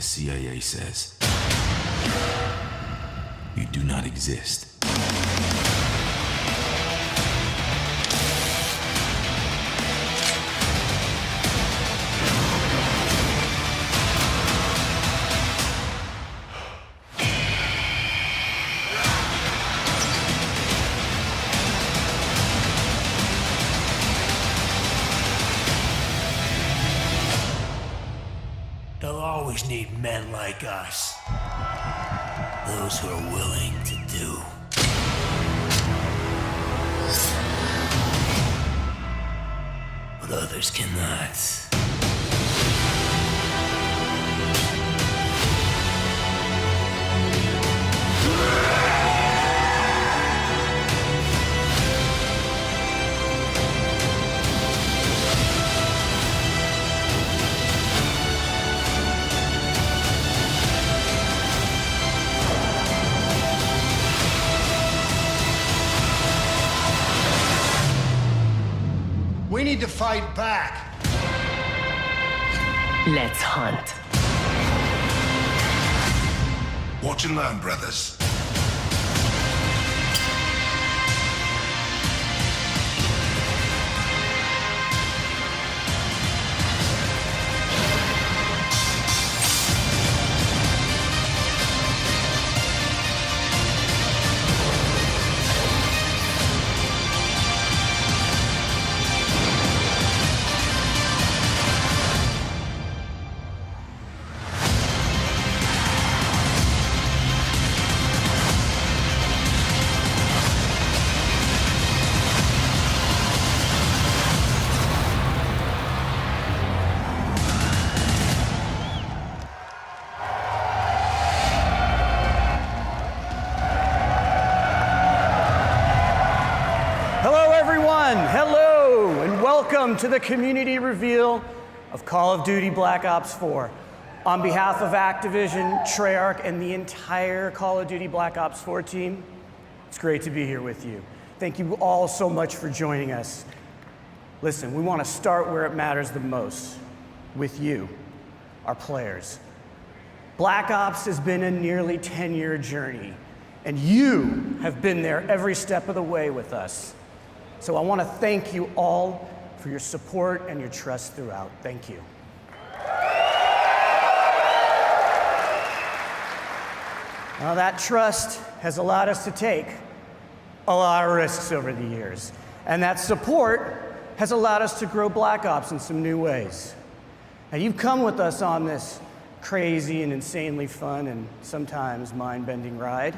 the CIA says. You do not exist. They'll always need men like us. Those who are willing to do. What others cannot. We need to fight back. Let's hunt. Watch and learn, brothers. Hello, and welcome to the community reveal of Call of Duty Black Ops 4. On behalf of Activision, Treyarch, and the entire Call of Duty Black Ops 4 team, it's great to be here with you. Thank you all so much for joining us. Listen, we want to start where it matters the most, with you, our players. Black Ops has been a nearly 10-year journey, and you have been there every step of the way with us. So I want to thank you all for your support and your trust throughout. Thank you. Now that trust has allowed us to take a lot of risks over the years. And that support has allowed us to grow Black Ops in some new ways. Now you've come with us on this crazy and insanely fun and sometimes mind-bending ride.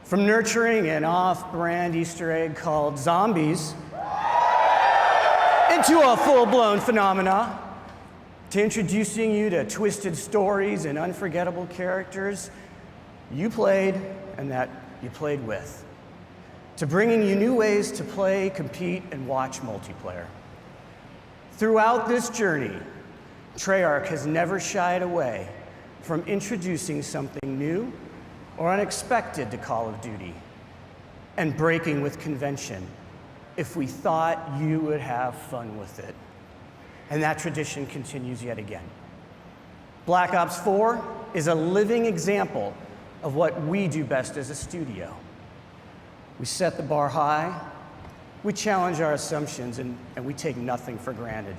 From nurturing an off-brand Easter egg called zombies into a full-blown phenomena, to introducing you to twisted stories and unforgettable characters you played and that you played with, to bringing you new ways to play, compete, and watch multiplayer. Throughout this journey, Treyarch has never shied away from introducing something new or unexpected to Call of Duty, and breaking with convention if we thought you would have fun with it. And that tradition continues yet again. Black Ops 4 is a living example of what we do best as a studio. We set the bar high, we challenge our assumptions, and we take nothing for granted.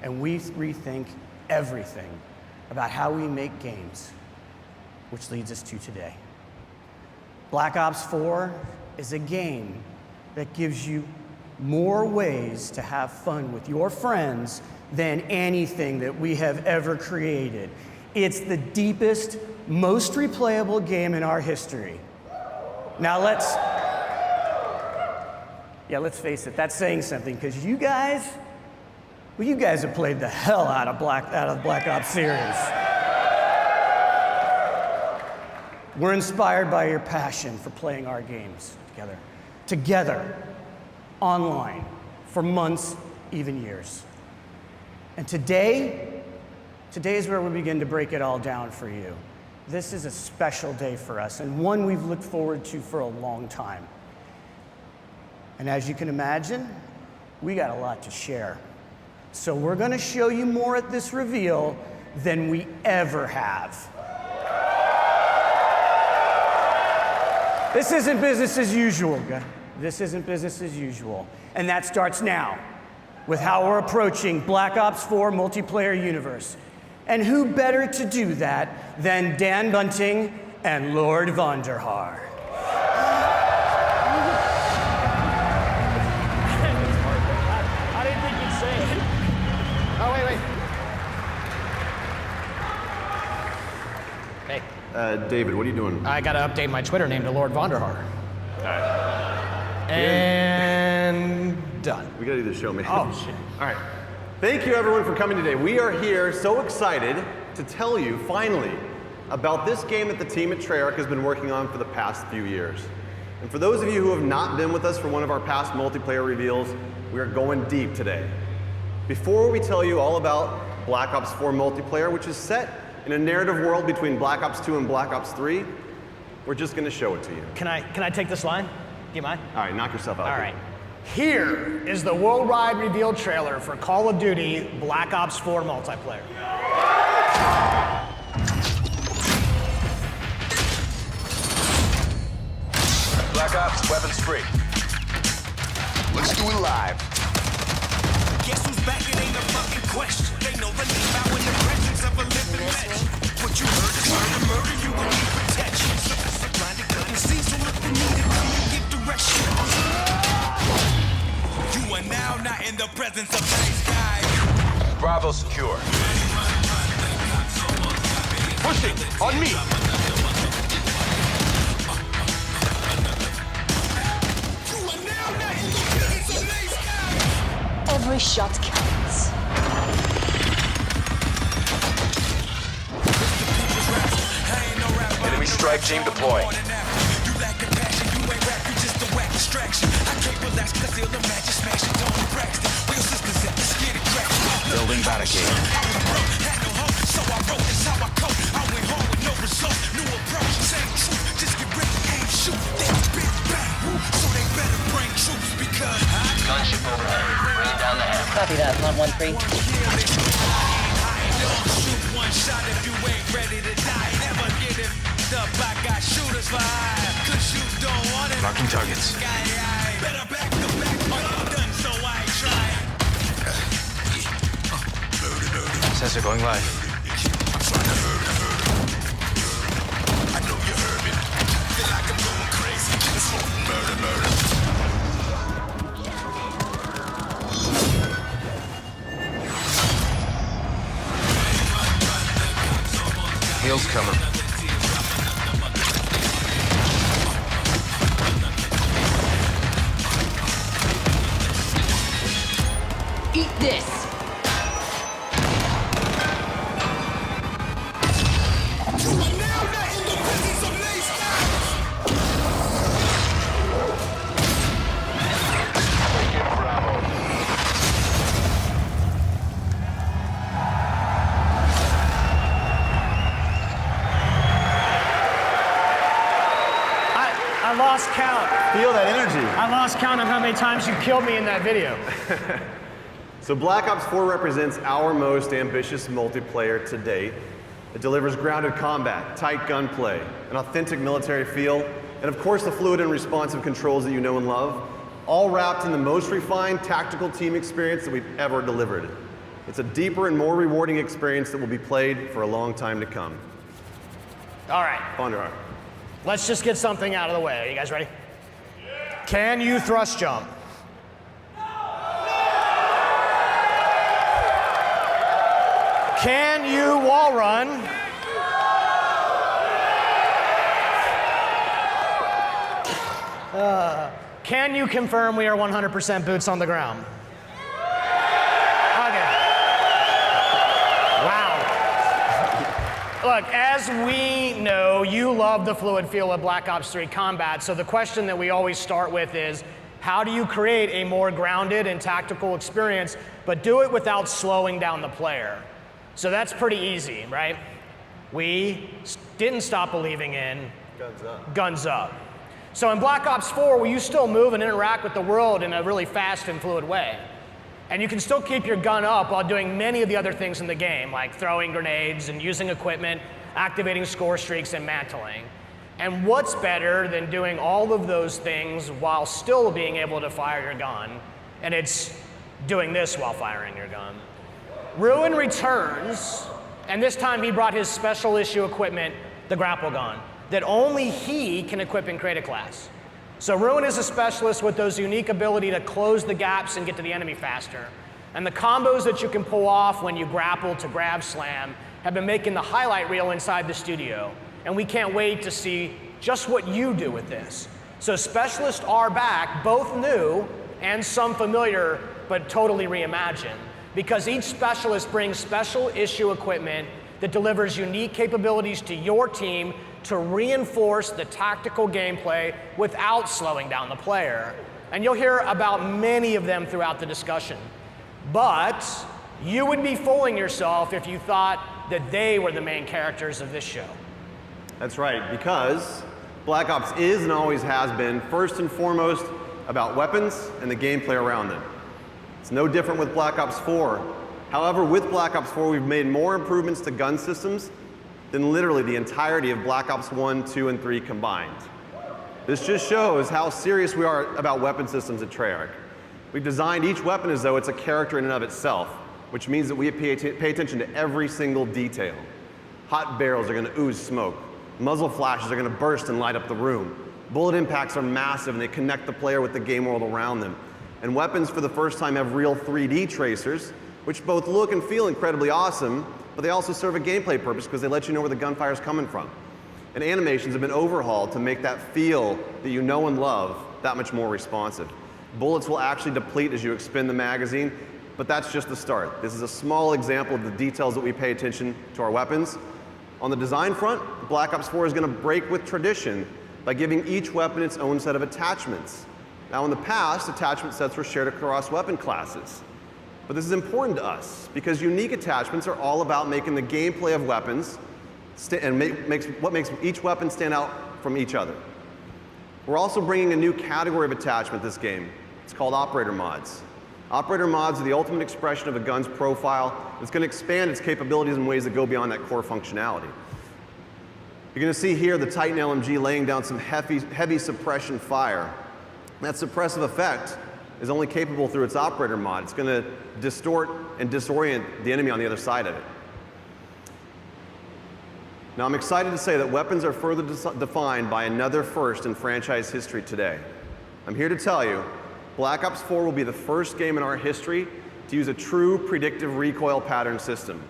And we rethink everything about how we make games, which leads us to today. Black Ops 4 is a game that gives you more ways to have fun with your friends than anything that we have ever created. It's the deepest, most replayable game in our history. Now let's face it, that's saying something, because you guys have played the hell out of the Black Ops series. We're inspired by your passion for playing our games together, online, for months, even years. And today is where we begin to break it all down for you. This is a special day for us, and one we've looked forward to for a long time. And as you can imagine, we got a lot to share. So we're gonna show you more at this reveal than we ever have. This isn't business as usual, guys. This isn't business as usual. And that starts now with how we're approaching Black Ops 4 multiplayer universe. And who better to do that than Dan Bunting and Lord Vonderhaar. I didn't think you'd say it. Oh, wait. Hey. David, what are you doing? I gotta update my Twitter name to Lord Vonderhaar. All right. And done. We gotta do the show, man. Oh, shit. All right. Thank you, everyone, for coming today. We are here so excited to tell you, finally, about this game that the team at Treyarch has been working on for the past few years. And for those of you who have not been with us for one of our past multiplayer reveals, we are going deep today. Before we tell you all about Black Ops 4 multiplayer, which is set in a narrative world between Black Ops 2 and Black Ops 3, we're just going to show it to you. Can I take this line? Do you mind? All right, knock yourself out. All right. Here is the worldwide reveal trailer for Call of Duty Black Ops 4 multiplayer. Black Ops, weapons free. Let's do it live. Guess who's back? It ain't a fucking question. They know the name out in the presence of a living legend. What you heard is murder, you will need protection. So blind to gun and see, so look the need to come and give direction. You are now not in the presence of nice guys. Bravo secure. Pushing, on me. Every shot counts. Enemy strike team deploying. You lack compassion, you ain't rap, you just a whack distraction. I can't relax, cause they'll imagine smashing Tony Braxton. Real sisters at the skin and crack. Building barricade. I was broke, had no hope, so I wrote this how I cope. I went home with no results, new approach, same truth. Just get ready, aim, shoot, then big bang. So they better bring troops because Gunship overhead. Bring it down the hatch. Copy that, 113. shoot one shot if you ain't ready to die. Never get it up, I got shooters for hire. Cause you don't want it. Marking targets. Better back the back, but I'm done, so I ain't trying. Sensor going live. I know you heard me. Feel like I'm going crazy. It's murder, murder. Heels coming. Eat this. You are now not in the presence of nice guys. I lost count. Feel that energy. I lost count of how many times you killed me in that video. So Black Ops 4 represents our most ambitious multiplayer to date. It delivers grounded combat, tight gunplay, an authentic military feel, and of course the fluid and responsive controls that you know and love, all wrapped in the most refined tactical team experience that we've ever delivered. It's a deeper and more rewarding experience that will be played for a long time to come. All right, Vonderhaar. let's just get something out of the way. Are you guys ready? Can you thrust jump? Can you wall run? Can you confirm we are 100% boots on the ground? Okay. Wow. Look, as we know, you love the fluid feel of Black Ops 3 combat, so the question that we always start with is, how do you create a more grounded and tactical experience, but do it without slowing down the player? So that's pretty easy, right? We didn't stop believing in guns up. So in Black Ops 4, will you still move and interact with the world in a really fast and fluid way? And you can still keep your gun up while doing many of the other things in the game, like throwing grenades and using equipment, activating score streaks, and mantling. And what's better than doing all of those things while still being able to fire your gun? And it's doing this while firing your gun. Ruin returns, and this time he brought his special issue equipment, the grapple gun, that only he can equip and create a class. So Ruin is a specialist with those unique ability to close the gaps and get to the enemy faster. And the combos that you can pull off when you grapple to grab slam have been making the highlight reel inside the studio. And we can't wait to see just what you do with this. So specialists are back, both new and some familiar, but totally reimagined, because each specialist brings special issue equipment that delivers unique capabilities to your team to reinforce the tactical gameplay without slowing down the player. And you'll hear about many of them throughout the discussion. But you would be fooling yourself if you thought that they were the main characters of this show. That's right, because Black Ops is and always has been first and foremost about weapons and the gameplay around them. It's no different with Black Ops 4. However, with Black Ops 4, we've made more improvements to gun systems than literally the entirety of Black Ops 1, 2, and 3 combined. This just shows how serious we are about weapon systems at Treyarch. We've designed each weapon as though it's a character in and of itself, which means that we pay attention to every single detail. Hot barrels are going to ooze smoke. Muzzle flashes are going to burst and light up the room. Bullet impacts are massive and they connect the player with the game world around them. And weapons for the first time have real 3D tracers, which both look and feel incredibly awesome, but they also serve a gameplay purpose because they let you know where the gunfire is coming from. And animations have been overhauled to make that feel that you know and love that much more responsive. Bullets will actually deplete as you expend the magazine, but that's just the start. This is a small example of the details that we pay attention to our weapons. On the design front, Black Ops 4 is going to break with tradition by giving each weapon its own set of attachments. Now in the past, attachment sets were shared across weapon classes. But this is important to us because unique attachments are all about making the gameplay of weapons and what makes each weapon stand out from each other. We're also bringing a new category of attachment this game. It's called operator mods. Operator mods are the ultimate expression of a gun's profile. It's going to expand its capabilities in ways that go beyond that core functionality. You're going to see here the Titan LMG laying down some heavy suppression fire. That suppressive effect is only capable through its operator mod. It's going to distort and disorient the enemy on the other side of it. Now I'm excited to say that weapons are further defined by another first in franchise history today. I'm here to tell you, Black Ops 4 will be the first game in our history to use a true predictive recoil pattern system.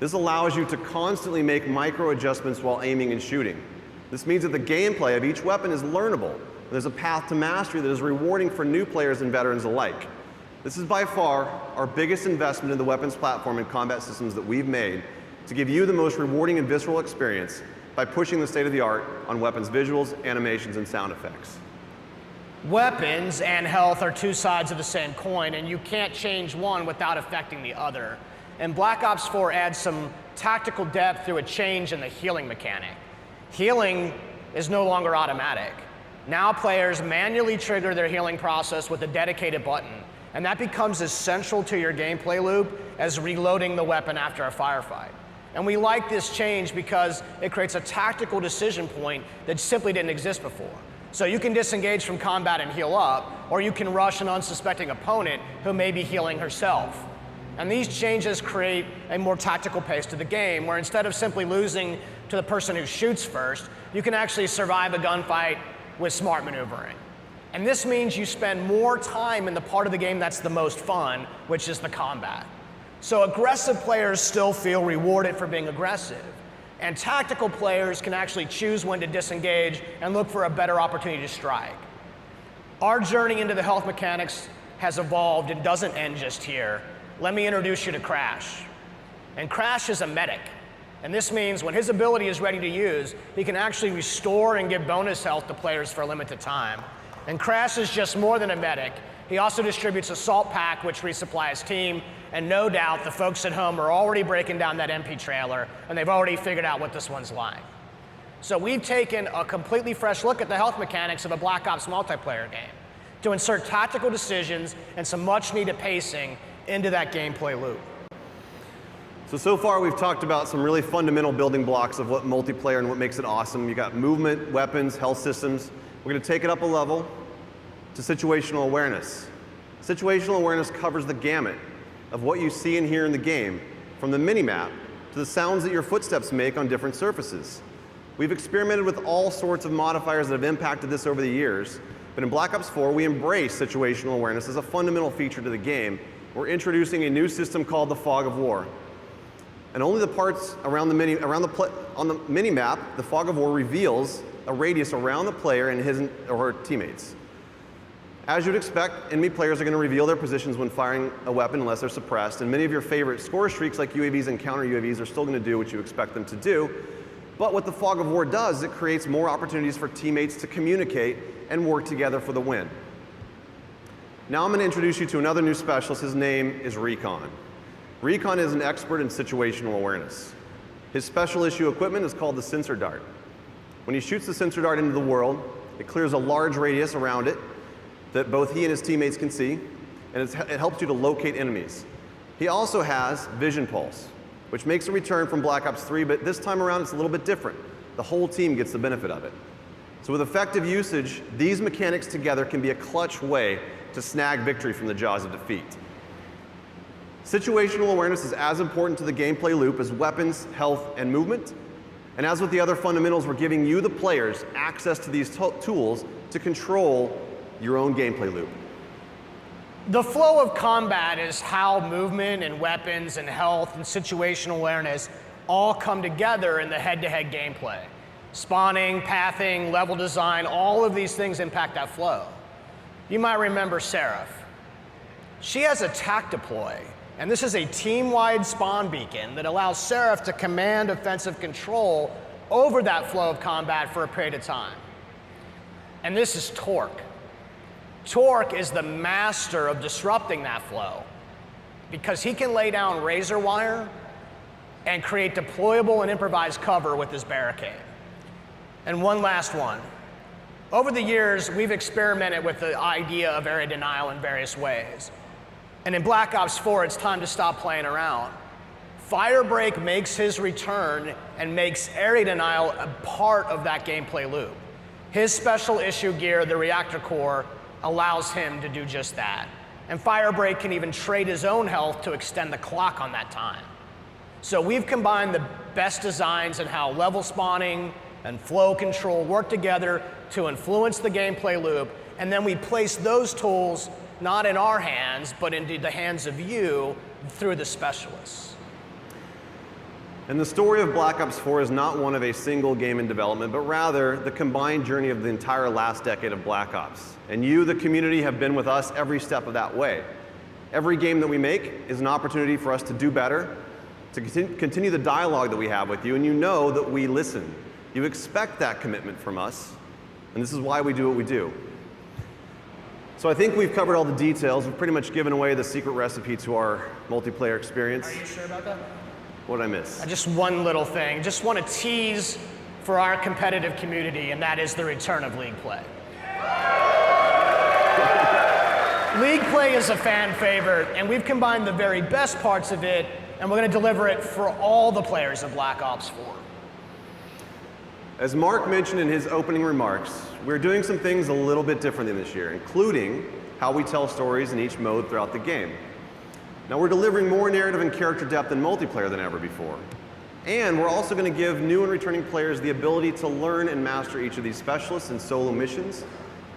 This allows you to constantly make micro adjustments while aiming and shooting. This means that the gameplay of each weapon is learnable. There's a path to mastery that is rewarding for new players and veterans alike. This is by far our biggest investment in the weapons platform and combat systems that we've made to give you the most rewarding and visceral experience by pushing the state of the art on weapons visuals, animations, and sound effects. Weapons and health are two sides of the same coin, and you can't change one without affecting the other. And Black Ops 4 adds some tactical depth through a change in the healing mechanic. Healing is no longer automatic. Now players manually trigger their healing process with a dedicated button, and that becomes as central to your gameplay loop as reloading the weapon after a firefight. And we like this change because it creates a tactical decision point that simply didn't exist before. So you can disengage from combat and heal up, or you can rush an unsuspecting opponent who may be healing herself. And these changes create a more tactical pace to the game, where instead of simply losing to the person who shoots first, you can actually survive a gunfight with smart maneuvering. And this means you spend more time in the part of the game that's the most fun, which is the combat. So aggressive players still feel rewarded for being aggressive, and tactical players can actually choose when to disengage and look for a better opportunity to strike. Our journey into the health mechanics has evolved and doesn't end just here. Let me introduce you to Crash. And Crash is a medic. And this means when his ability is ready to use, he can actually restore and give bonus health to players for a limited time. And Crash is just more than a medic. He also distributes a salt pack, which resupplies his team. And no doubt the folks at home are already breaking down that MP trailer, and they've already figured out what this one's like. So we've taken a completely fresh look at the health mechanics of a Black Ops multiplayer game to insert tactical decisions and some much needed pacing into that gameplay loop. So far we've talked about some really fundamental building blocks of what multiplayer and what makes it awesome. You got movement, weapons, health systems. We're going to take it up a level to situational awareness. Situational awareness covers the gamut of what you see and hear in the game, from the minimap to the sounds that your footsteps make on different surfaces. We've experimented with all sorts of modifiers that have impacted this over the years, but in Black Ops 4 we embrace situational awareness as a fundamental feature to the game. We're introducing a new system called the Fog of War. And only the parts around on the minimap, the Fog of War reveals a radius around the player and his or her teammates. As you'd expect, enemy players are going to reveal their positions when firing a weapon unless they're suppressed, and many of your favorite score streaks like UAVs and counter UAVs are still going to do what you expect them to do. But what the Fog of War does is it creates more opportunities for teammates to communicate and work together for the win. Now I'm going to introduce you to another new specialist. His name is Recon. Recon is an expert in situational awareness. His special issue equipment is called the sensor dart. When he shoots the sensor dart into the world, it clears a large radius around it that both he and his teammates can see, and it helps you to locate enemies. He also has Vision Pulse, which makes a return from Black Ops 3, but this time around it's a little bit different. The whole team gets the benefit of it. So with effective usage, these mechanics together can be a clutch way to snag victory from the jaws of defeat. Situational awareness is as important to the gameplay loop as weapons, health, and movement. And as with the other fundamentals, we're giving you, the players, access to these tools to control your own gameplay loop. The flow of combat is how movement and weapons and health and situational awareness all come together in the head-to-head gameplay. Spawning, pathing, level design, all of these things impact that flow. You might remember Seraph. She has a tac deploy, and this is a team-wide spawn beacon that allows Seraph to command offensive control over that flow of combat for a period of time. And this is Torque. Torque is the master of disrupting that flow because he can lay down razor wire and create deployable and improvised cover with his barricade. And one last one. Over the years, we've experimented with the idea of area denial in various ways. And in Black Ops 4, it's time to stop playing around. Firebreak makes his return and makes area denial a part of that gameplay loop. His special issue gear, the reactor core, allows him to do just that. And Firebreak can even trade his own health to extend the clock on that time. So we've combined the best designs in how level spawning and flow control work together to influence the gameplay loop, and then we place those tools not in our hands, but into the hands of you through the specialists. And the story of Black Ops 4 is not one of a single game in development, but rather the combined journey of the entire last decade of Black Ops. And you, the community, have been with us every step of that way. Every game that we make is an opportunity for us to do better, to continue the dialogue that we have with you, and you know that we listen. You expect that commitment from us, and this is why we do what we do. So I think we've covered all the details. We've pretty much given away the secret recipe to our multiplayer experience. Are you sure about that? What did I miss? Just one little thing. Just want to tease for our competitive community, and that is the return of League Play. League Play is a fan favorite, and we've combined the very best parts of it, and we're going to deliver it for all the players of Black Ops 4. As Mark mentioned in his opening remarks, we're doing some things a little bit differently this year, including how we tell stories in each mode throughout the game. Now, we're delivering more narrative and character depth in multiplayer than ever before. And we're also going to give new and returning players the ability to learn and master each of these specialists in solo missions.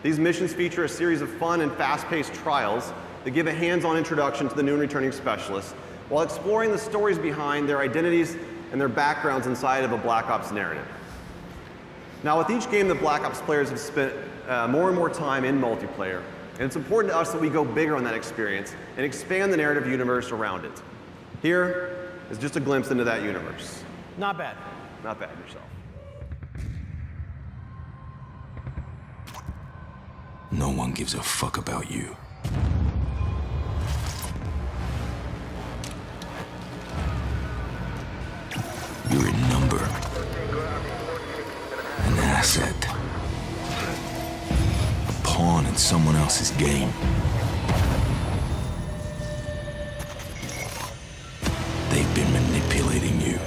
These missions feature a series of fun and fast-paced trials that give a hands-on introduction to the new and returning specialists, while exploring the stories behind their identities and their backgrounds inside of a Black Ops narrative. Now, with each game, the Black Ops players have spent more and more time in multiplayer, and it's important to us that we go bigger on that experience and expand the narrative universe around it. Here is just a glimpse into that universe. Not bad. Not bad yourself. No one gives a fuck about you. You're a number. An asset. A pawn in with someone else's game. They've been manipulating you,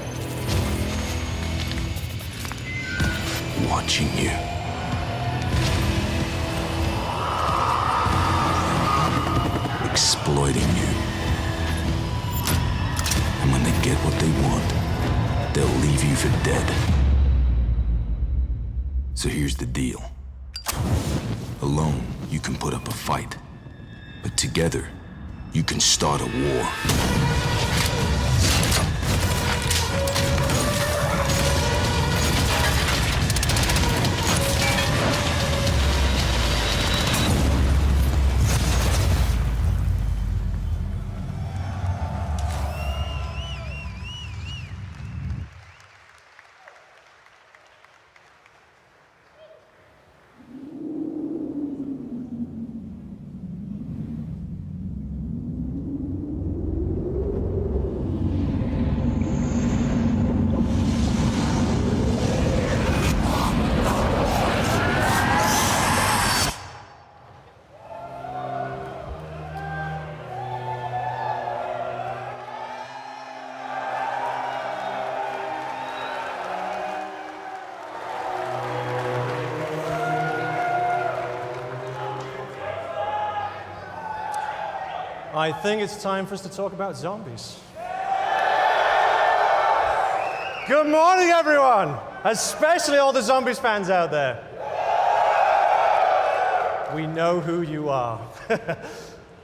watching you. Exploiting you. And when they get what they want, they'll leave you for dead. So here's the deal. Alone, you can put up a fight. But together, you can start a war. I think it's time for us to talk about zombies. Good morning, everyone, especially all the zombies fans out there. We know who you are.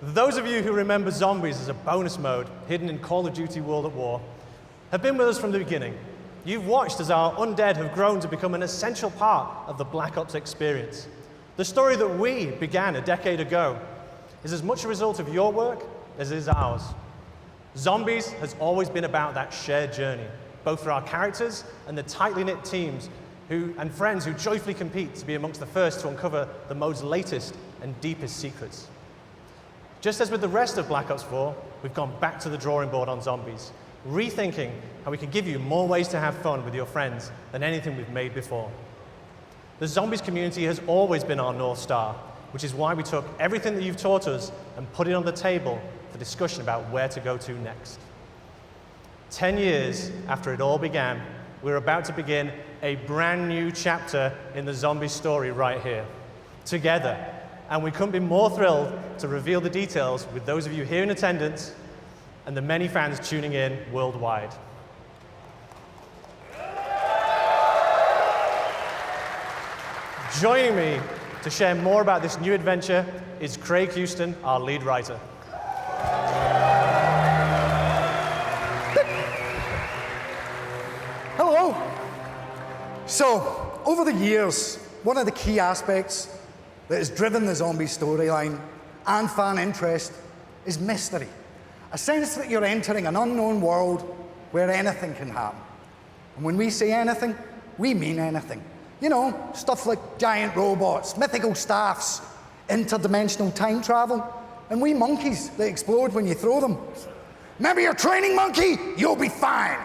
Those of you who remember zombies as a bonus mode hidden in Call of Duty World at War have been with us from the beginning. You've watched as our undead have grown to become an essential part of the Black Ops experience. The story that we began a decade ago is as much a result of your work as it is ours. Zombies has always been about that shared journey, both for our characters and the tightly knit teams and friends who joyfully compete to be amongst the first to uncover the mode's latest and deepest secrets. Just as with the rest of Black Ops 4, we've gone back to the drawing board on zombies, rethinking how we can give you more ways to have fun with your friends than anything we've made before. The zombies community has always been our North Star, which is why we took everything that you've taught us and put it on the table for discussion about where to go to next. 10 years after it all began, we're about to begin a brand new chapter in the zombie story right here, together. And we couldn't be more thrilled to reveal the details with those of you here in attendance and the many fans tuning in worldwide. Joining me to share more about this new adventure is Craig Houston, our lead writer. Hello. So, over the years, one of the key aspects that has driven the zombie storyline and fan interest is mystery. A sense that you're entering an unknown world where anything can happen. And when we say anything, we mean anything. You know, stuff like giant robots, mythical staffs, interdimensional time travel, and wee monkeys that explode when you throw them. Remember your training monkey? You'll be fine.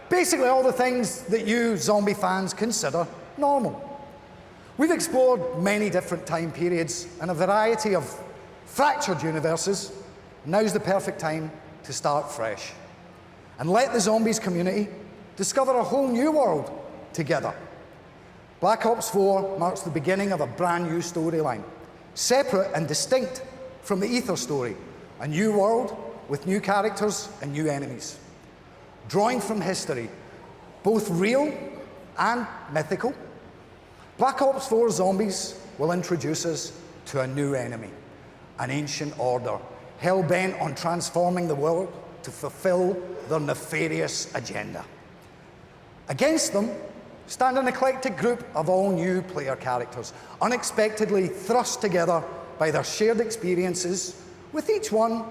Basically all the things that you zombie fans consider normal. We've explored many different time periods and a variety of fractured universes. Now's the perfect time to start fresh and let the zombies community discover a whole new world together. Black Ops 4 marks the beginning of a brand new storyline, separate and distinct from the Ether story, a new world with new characters and new enemies. Drawing from history, both real and mythical, Black Ops 4 Zombies will introduce us to a new enemy, an ancient order, hell-bent on transforming the world to fulfill their nefarious agenda. Against them stand an eclectic group of all new player characters, unexpectedly thrust together by their shared experiences, with each one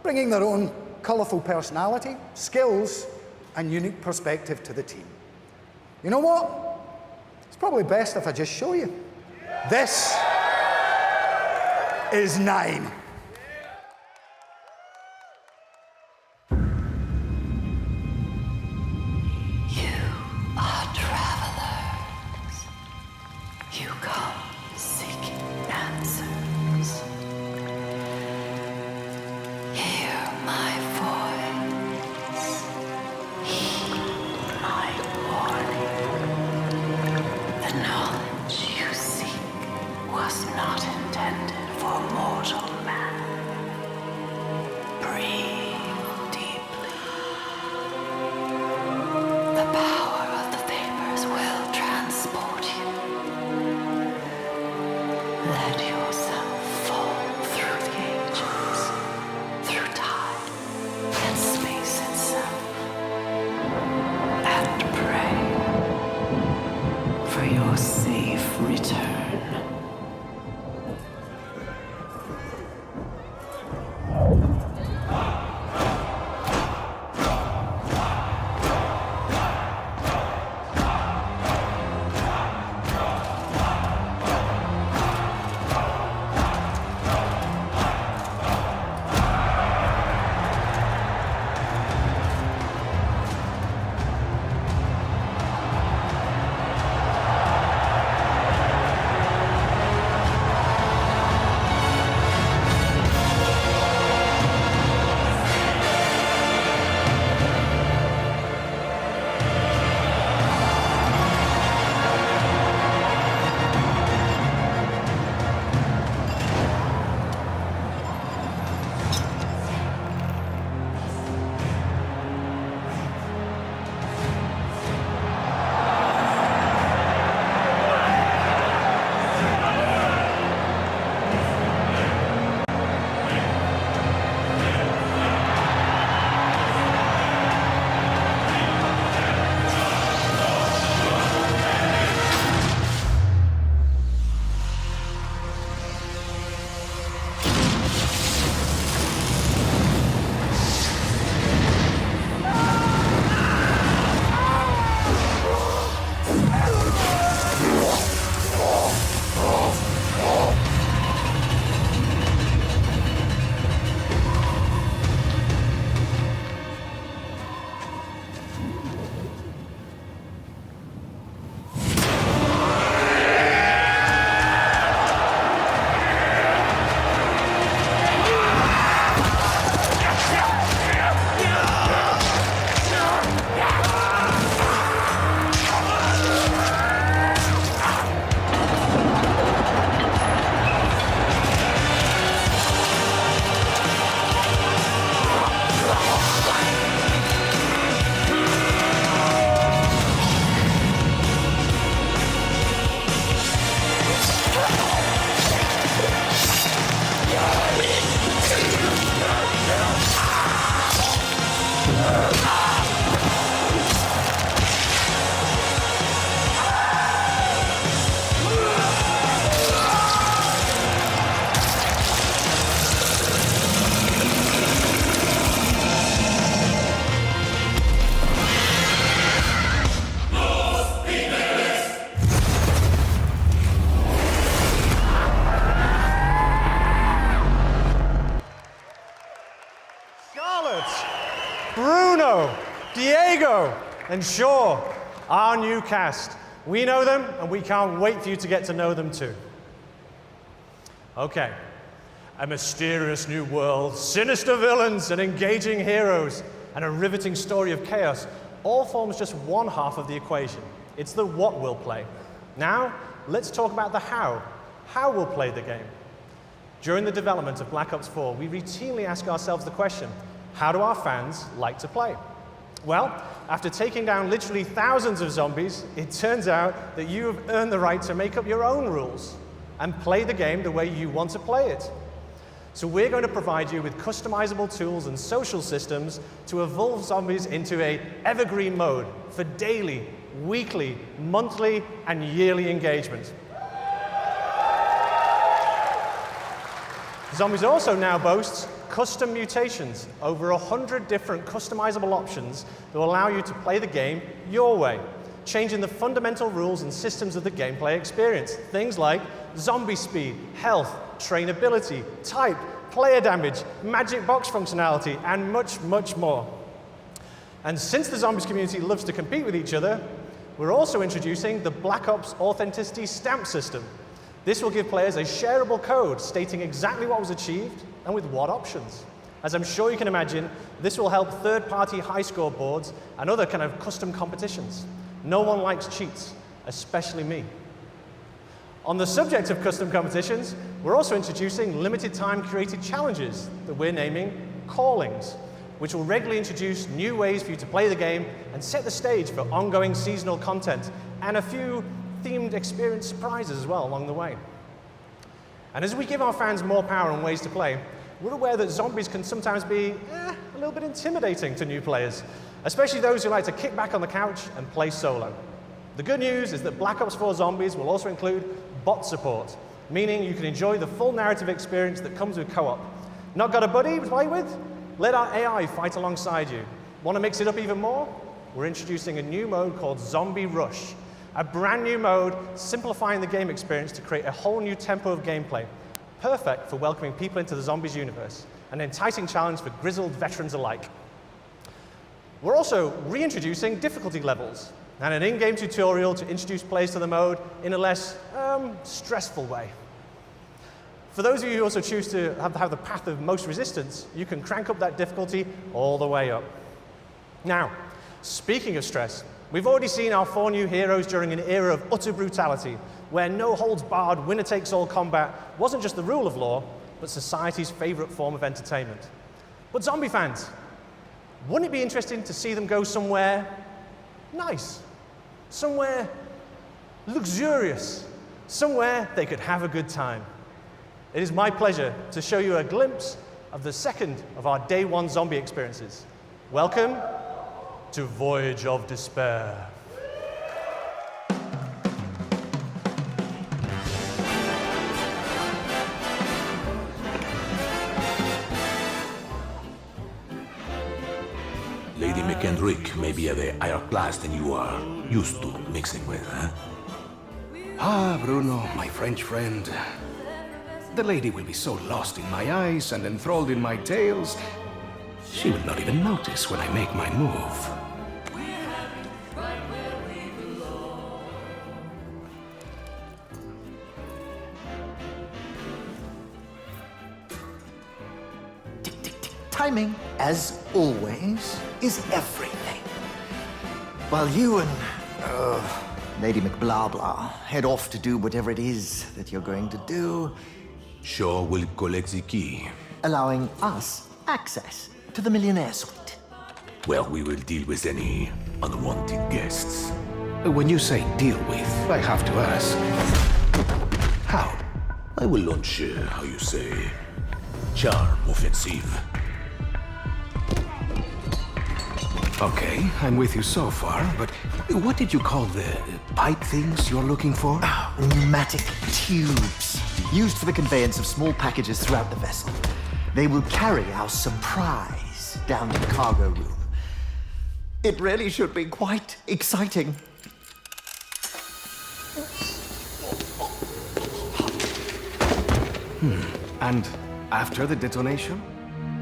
bringing their own colourful personality, skills, and unique perspective to the team. You know what? It's probably best if I just show you. This is 9. You come seeking answers. Bruno, Diego, and Shaw, our new cast. We know them, and we can't wait for you to get to know them too. Okay, a mysterious new world, sinister villains, and engaging heroes, and a riveting story of chaos all forms just one half of the equation. It's the what we'll play. Now, let's talk about the how we'll play the game. During the development of Black Ops 4, we routinely ask ourselves the question, how do our fans like to play? Well, after taking down literally thousands of zombies, it turns out that you have earned the right to make up your own rules and play the game the way you want to play it. So we're going to provide you with customizable tools and social systems to evolve zombies into an evergreen mode for daily, weekly, monthly, and yearly engagement. Zombies also now boasts custom mutations, over 100 different customizable options that will allow you to play the game your way, changing the fundamental rules and systems of the gameplay experience. Things like zombie speed, health, trainability, type, player damage, magic box functionality, and much, much more. And since the zombies community loves to compete with each other, we're also introducing the Black Ops Authenticity Stamp System. This will give players a shareable code stating exactly what was achieved and with what options. As I'm sure you can imagine, this will help third-party high-score boards and other kind of custom competitions. No one likes cheats, especially me. On the subject of custom competitions, we're also introducing limited-time created challenges that we're naming Callings, which will regularly introduce new ways for you to play the game and set the stage for ongoing seasonal content and a few themed experience surprises as well along the way. And as we give our fans more power and ways to play, we're aware that zombies can sometimes be a little bit intimidating to new players, especially those who like to kick back on the couch and play solo. The good news is that Black Ops 4 Zombies will also include bot support, meaning you can enjoy the full narrative experience that comes with co-op. Not got a buddy to play with? Let our AI fight alongside you. Want to mix it up even more? We're introducing a new mode called Zombie Rush, a brand new mode simplifying the game experience to create a whole new tempo of gameplay, perfect for welcoming people into the Zombies universe, an enticing challenge for grizzled veterans alike. We're also reintroducing difficulty levels and an in-game tutorial to introduce players to the mode in a less stressful way. For those of you who also choose to have the path of most resistance, you can crank up that difficulty all the way up. Now, speaking of stress, we've already seen our 4 new heroes during an era of utter brutality, where no-holds-barred, winner-takes-all combat wasn't just the rule of law, but society's favorite form of entertainment. But zombie fans, wouldn't it be interesting to see them go somewhere nice, somewhere luxurious, somewhere they could have a good time? It is my pleasure to show you a glimpse of the second of our Day 1 zombie experiences. Welcome to Voyage of Despair. Lady McKendrick may be of a higher class than you are used to mixing with, huh? Ah, Bruno, my French friend. The lady will be so lost in my eyes and enthralled in my tales, she will not even notice when I make my move. Timing, as always, is everything. While you and Lady McBlahblah head off to do whatever it is that you're going to do, Shaw will collect the key. allowing us access to the Millionaire Suite. Well, we will deal with any unwanted guests. When you say deal with, I have to ask, how? I will launch, how you say, charm offensive. Okay, I'm with you so far, but what did you call the pipe things you're looking for? Pneumatic tubes, used for the conveyance of small packages throughout the vessel. They will carry our surprise down to the cargo room. It really should be quite exciting. And after the detonation?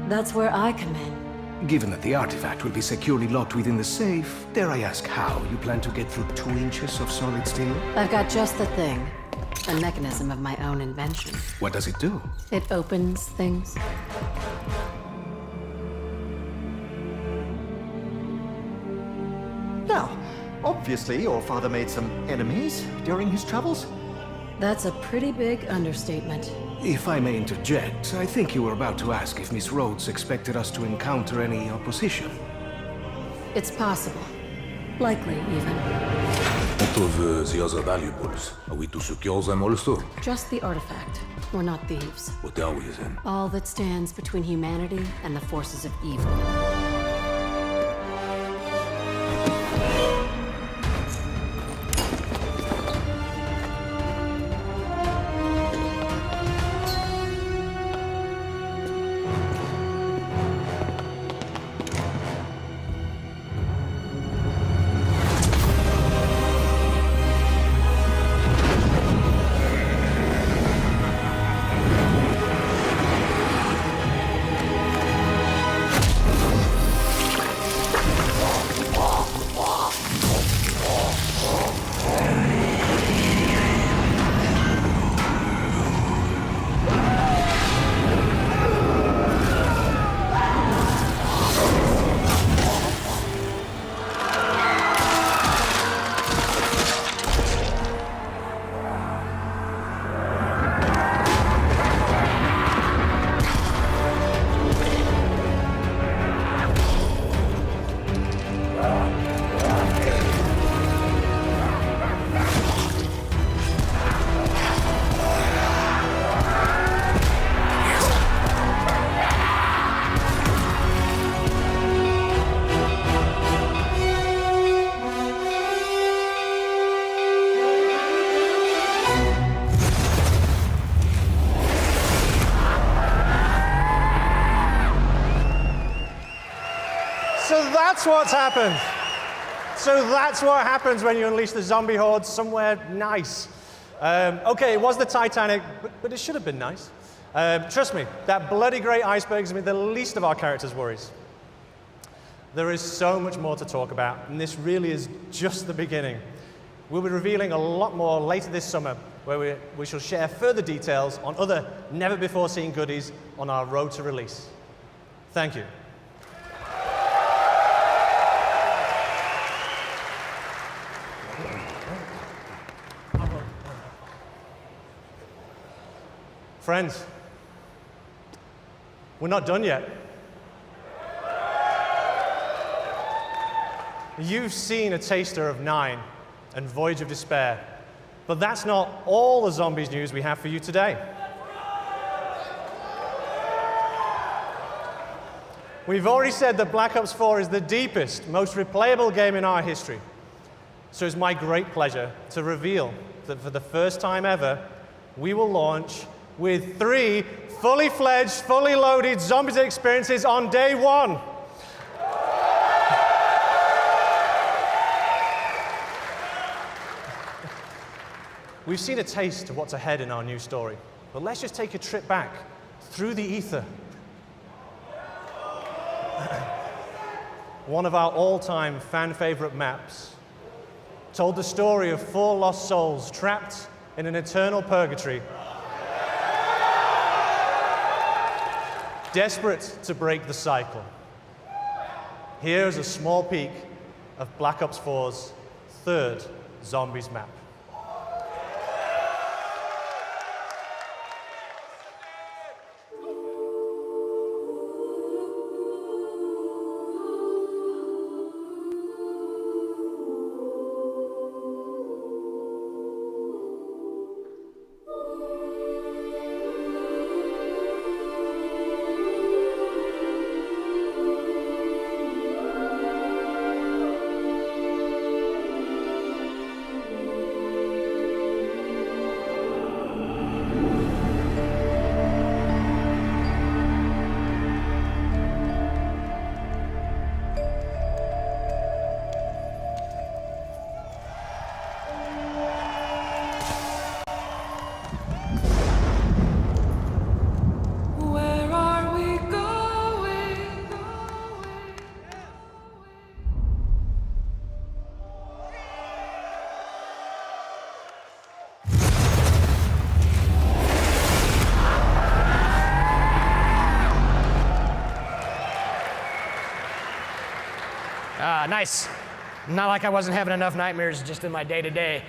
That's where I come in. Given that the artifact will be securely locked within the safe, dare I ask how you plan to get through 2 inches of solid steel? I've got just the thing. A mechanism of my own invention. What does it do? It opens things. Now, obviously your father made some enemies during his travels. That's a pretty big understatement. If I may interject, I think you were about to ask if Miss Rhodes expected us to encounter any opposition. It's possible. Likely, even. What of the other valuables? Are we to secure them also? Just the artifact. We're not thieves. What are we then? All that stands between humanity and the forces of evil. That's what's happened. So that's what happens when you unleash the zombie horde somewhere nice. Okay, it was the Titanic, but it should have been nice. Trust me, that bloody great iceberg is the least of our characters' worries. There is so much more to talk about, and this really is just the beginning. We'll be revealing a lot more later this summer, where we shall share further details on other never-before-seen goodies on our road to release. Thank you. Friends, we're not done yet. You've seen a taster of 9 and Voyage of Despair, but that's not all the zombies news we have for you today. We've already said that Black Ops 4 is the deepest, most replayable game in our history. So it's my great pleasure to reveal that for the first time ever, we will launch with 3 fully fledged, fully loaded Zombies experiences on day 1. We've seen a taste of what's ahead in our new story, but let's just take a trip back through the ether. One of our all-time fan-favorite maps told the story of 4 lost souls trapped in an eternal purgatory, desperate to break the cycle. Here's a small peek of Black Ops 4's 3rd Zombies map. Nice. Not like I wasn't having enough nightmares just in my day-to-day.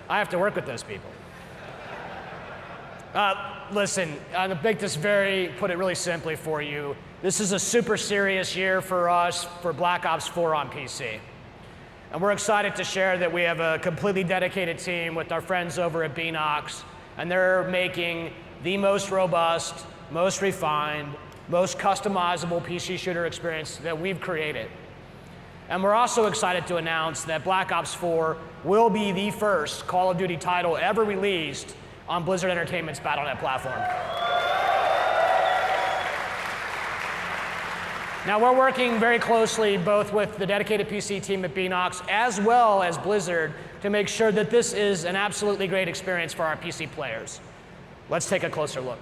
I have to work with those people. Listen, to make this put it really simply for you, this is a super serious year for us for Black Ops 4 on PC. And we're excited to share that we have a completely dedicated team with our friends over at Beenox, and they're making the most robust, most refined, most customizable PC shooter experience that we've created. And we're also excited to announce that Black Ops 4 will be the first Call of Duty title ever released on Blizzard Entertainment's Battle.net platform. Now, we're working very closely both with the dedicated PC team at Beenox as well as Blizzard to make sure that this is an absolutely great experience for our PC players. Let's take a closer look.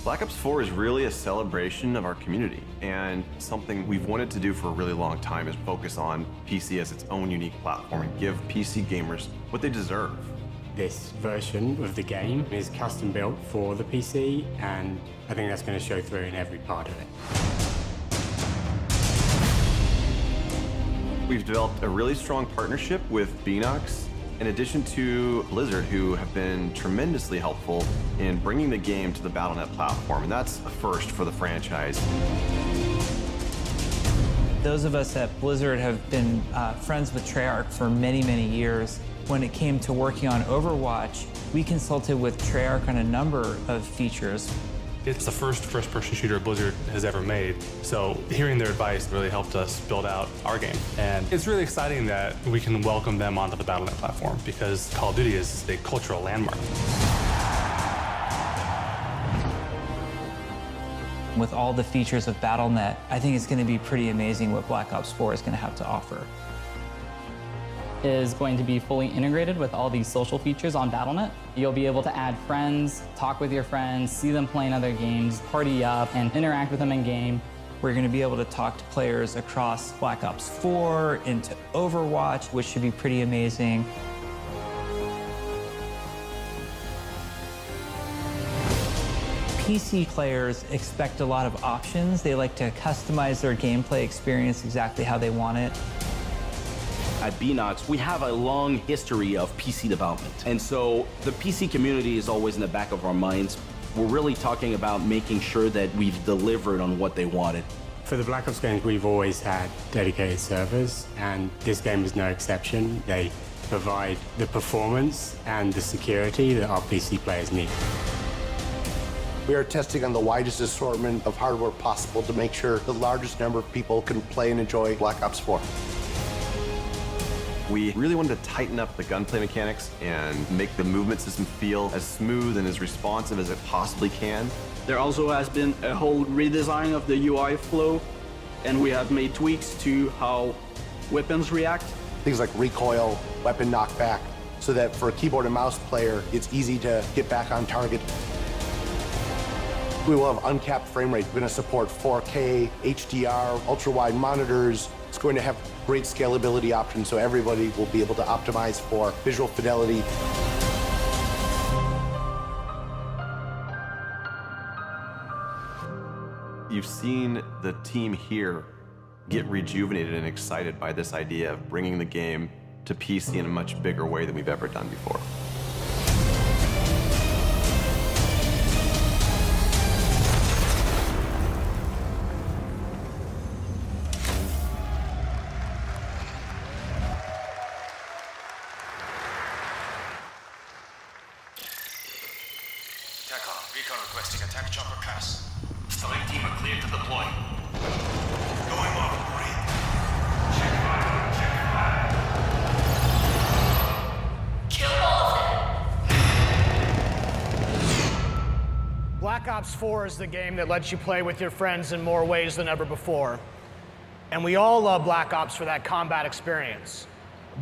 Black Ops 4 is really a celebration of our community, and something we've wanted to do for a really long time is focus on PC as its own unique platform and give PC gamers what they deserve. This version of the game is custom built for the PC, and I think that's going to show through in every part of it. We've developed a really strong partnership with Beenox, in addition to Blizzard, who have been tremendously helpful in bringing the game to the Battle.net platform, and that's a first for the franchise. Those of us at Blizzard have been friends with Treyarch for many, many years. When it came to working on Overwatch, we consulted with Treyarch on a number of features. It's the first-person shooter Blizzard has ever made, so hearing their advice really helped us build out our game. And it's really exciting that we can welcome them onto the Battle.net platform, because Call of Duty is a cultural landmark. With all the features of Battle.net, I think it's going to be pretty amazing what Black Ops 4 is going to have to offer. Is going to be fully integrated with all these social features on Battle.net. You'll be able to add friends, talk with your friends, see them playing other games, party up, and interact with them in game. We're going to be able to talk to players across Black Ops 4 into Overwatch, which should be pretty amazing. PC players expect a lot of options. They like to customize their gameplay experience exactly how they want it. At Beenox, we have a long history of PC development. And so the PC community is always in the back of our minds. We're really talking about making sure that we've delivered on what they wanted. For the Black Ops games, we've always had dedicated servers, and this game is no exception. They provide the performance and the security that our PC players need. We are testing on the widest assortment of hardware possible to make sure the largest number of people can play and enjoy Black Ops 4. We really wanted to tighten up the gunplay mechanics and make the movement system feel as smooth and as responsive as it possibly can. There also has been a whole redesign of the UI flow, and we have made tweaks to how weapons react. Things like recoil, weapon knockback, so that for a keyboard and mouse player, it's easy to get back on target. We will have uncapped frame rate. We're going to support 4K, HDR, ultra-wide monitors. It's going to have great scalability options, so everybody will be able to optimize for visual fidelity. You've seen the team here get rejuvenated and excited by this idea of bringing the game to PC in a much bigger way than we've ever done before. Recon requesting attack chopper pass. Select team are cleared to deploy. Going off grid. Check fire. Check fire. Kill all of them. Black Ops 4 is the game that lets you play with your friends in more ways than ever before. And we all love Black Ops for that combat experience.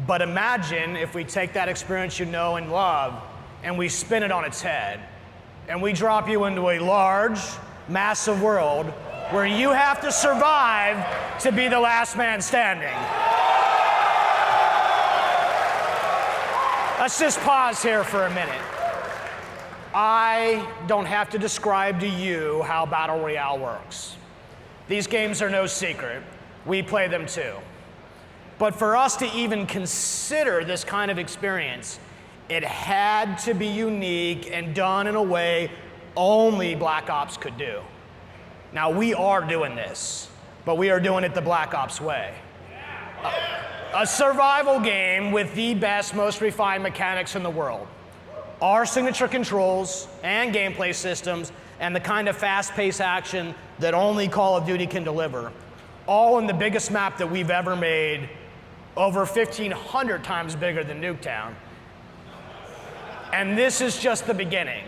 But imagine if we take that experience you know and love and we spin it on its head. And we drop you into a large, massive world where you have to survive to be the last man standing. Let's just pause here for a minute. I don't have to describe to you how Battle Royale works. These games are no secret. We play them too. But for us to even consider this kind of experience, it had to be unique and done in a way only Black Ops could do. Now, we are doing this, but we are doing it the Black Ops way. A survival game with the best, most refined mechanics in the world. Our signature controls and gameplay systems and the kind of fast-paced action that only Call of Duty can deliver, all in the biggest map that we've ever made, over 1,500 times bigger than Nuketown. And this is just the beginning.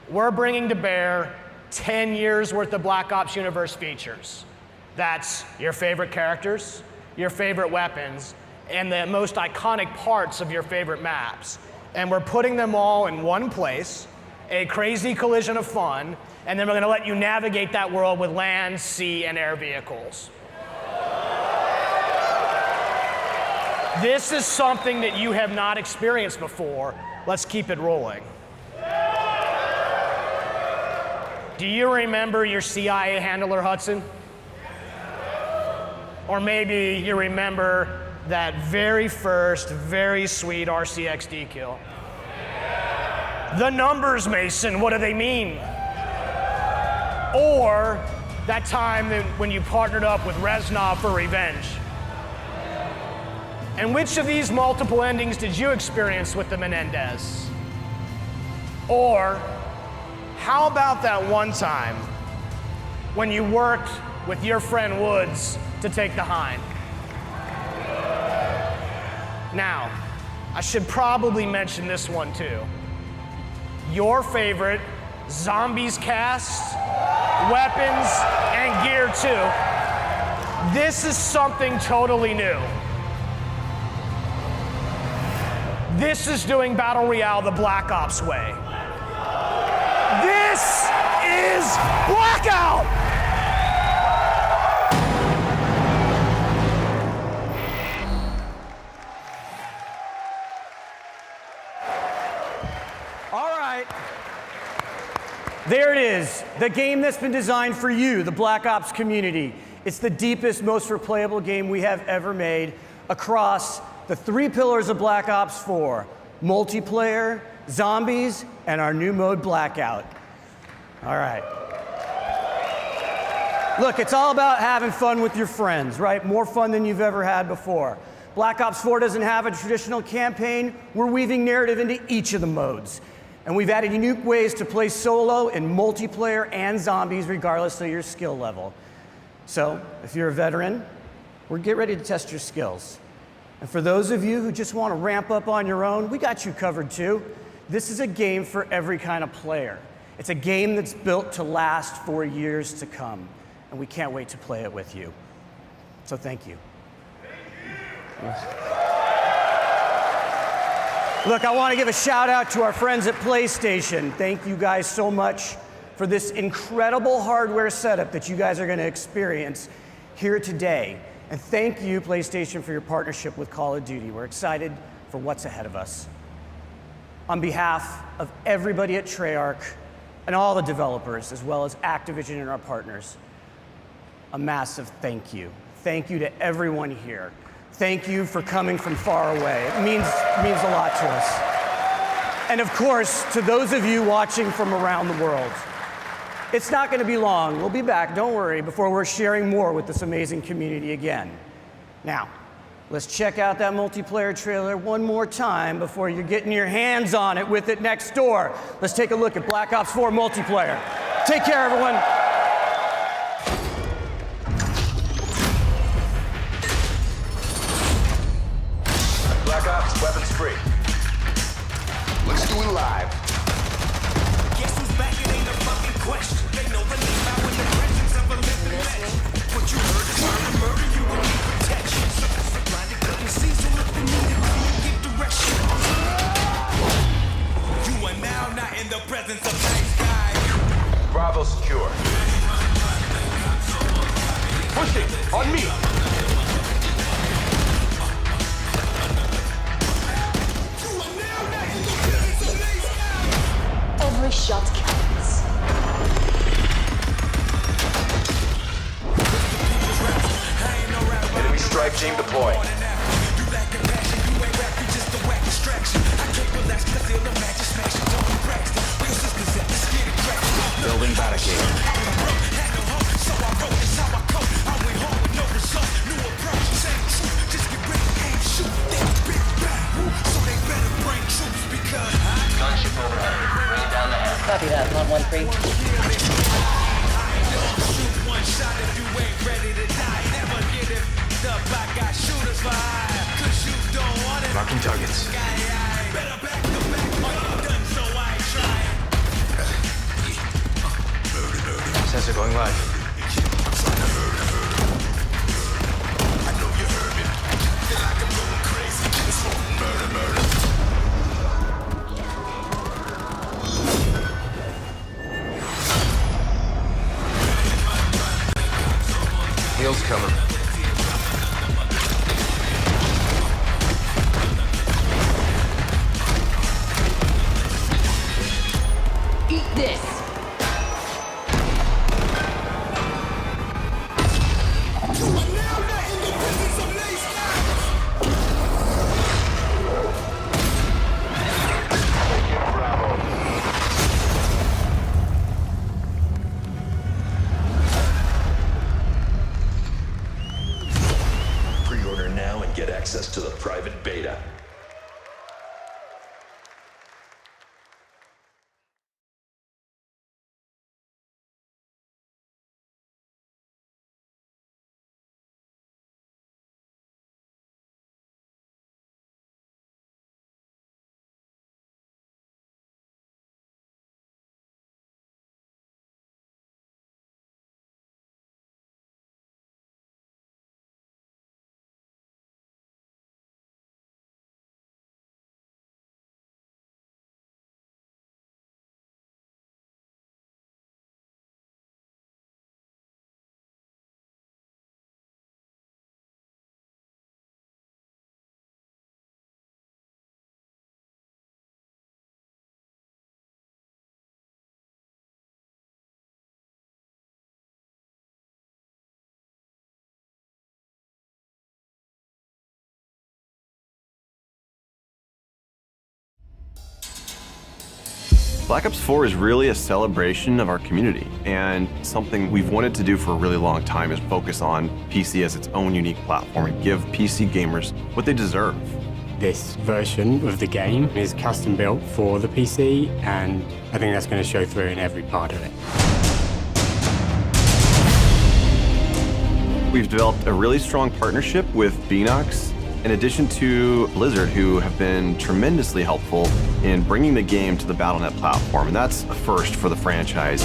We're bringing to bear 10 years worth of Black Ops universe features. That's your favorite characters, your favorite weapons, and the most iconic parts of your favorite maps. And we're putting them all in one place, a crazy collision of fun, and then we're gonna let you navigate that world with land, sea, and air vehicles. This is something that you have not experienced before. Let's keep it rolling. Do you remember your CIA handler, Hudson? Or maybe you remember that very first, very sweet RCXD kill. The numbers, Mason, what do they mean? Or that time when you partnered up with Reznov for revenge. And which of these multiple endings did you experience with the Menendez? Or how about that one time when you worked with your friend Woods to take the Hind? Now, I should probably mention this one too. Your favorite Zombies cast, weapons, and gear too. This is something totally new. This is doing Battle Royale the Black Ops way. This is Blackout! All right. There it is, the game that's been designed for you, the Black Ops community. It's the deepest, most replayable game we have ever made across the three pillars of Black Ops 4, multiplayer, zombies, and our new mode, Blackout. All right. Look, it's all about having fun with your friends, right? More fun than you've ever had before. Black Ops 4 doesn't have a traditional campaign. We're weaving narrative into each of the modes. And we've added unique ways to play solo in multiplayer and zombies, regardless of your skill level. So, if you're a veteran, we're get ready to test your skills. And for those of you who just want to ramp up on your own, we got you covered too. This is a game for every kind of player. It's a game that's built to last for years to come, and we can't wait to play it with you. So thank you. Look, I want to give a shout out to our friends at PlayStation. Thank you guys so much for this incredible hardware setup that you guys are going to experience here today. And thank you, PlayStation, for your partnership with Call of Duty. We're excited for what's ahead of us. On behalf of everybody at Treyarch and all the developers, as well as Activision and our partners, a massive thank you. Thank you to everyone here. Thank you for coming from far away. It means a lot to us. And of course, to those of you watching from around the world. It's not going to be long. We'll be back, don't worry, before we're sharing more with this amazing community again. Now, let's check out that multiplayer trailer one more time before you're getting your hands on it with it next door. Let's take a look at Black Ops 4 multiplayer. Take care, everyone. Black Ops, weapons free. Let's do it live. Guess who's back? It ain't a fucking question. They know the name out in the presence of a living legend. What you heard is murder, you will need protection. So blinded couldn't see, so look immediately and give direction. You are now not in the presence of nice guys. Bravo secure. Pushing on me. Every shot counts. Red team deploy. Building barricade. Gunship overhead. Bring down the head. Copy that, 113. One shot if you ain't ready to die. Never get it up. I got shooters for hire. Cause you don't want it. Marking targets. Better back the back. All you done, so I ain't trying. Sensor going live. I know you heard me. Feel like I'm going crazy. It's murder, murder. Heels coming. Eat this. Pre-order now and get access to the private beta. Black Ops 4 is really a celebration of our community, and something we've wanted to do for a really long time is focus on PC as its own unique platform and give PC gamers what they deserve. This version of the game is custom built for the PC, and I think that's going to show through in every part of it. We've developed a really strong partnership with Beenox, in addition to Blizzard, who have been tremendously helpful in bringing the game to the Battle.net platform, and that's a first for the franchise.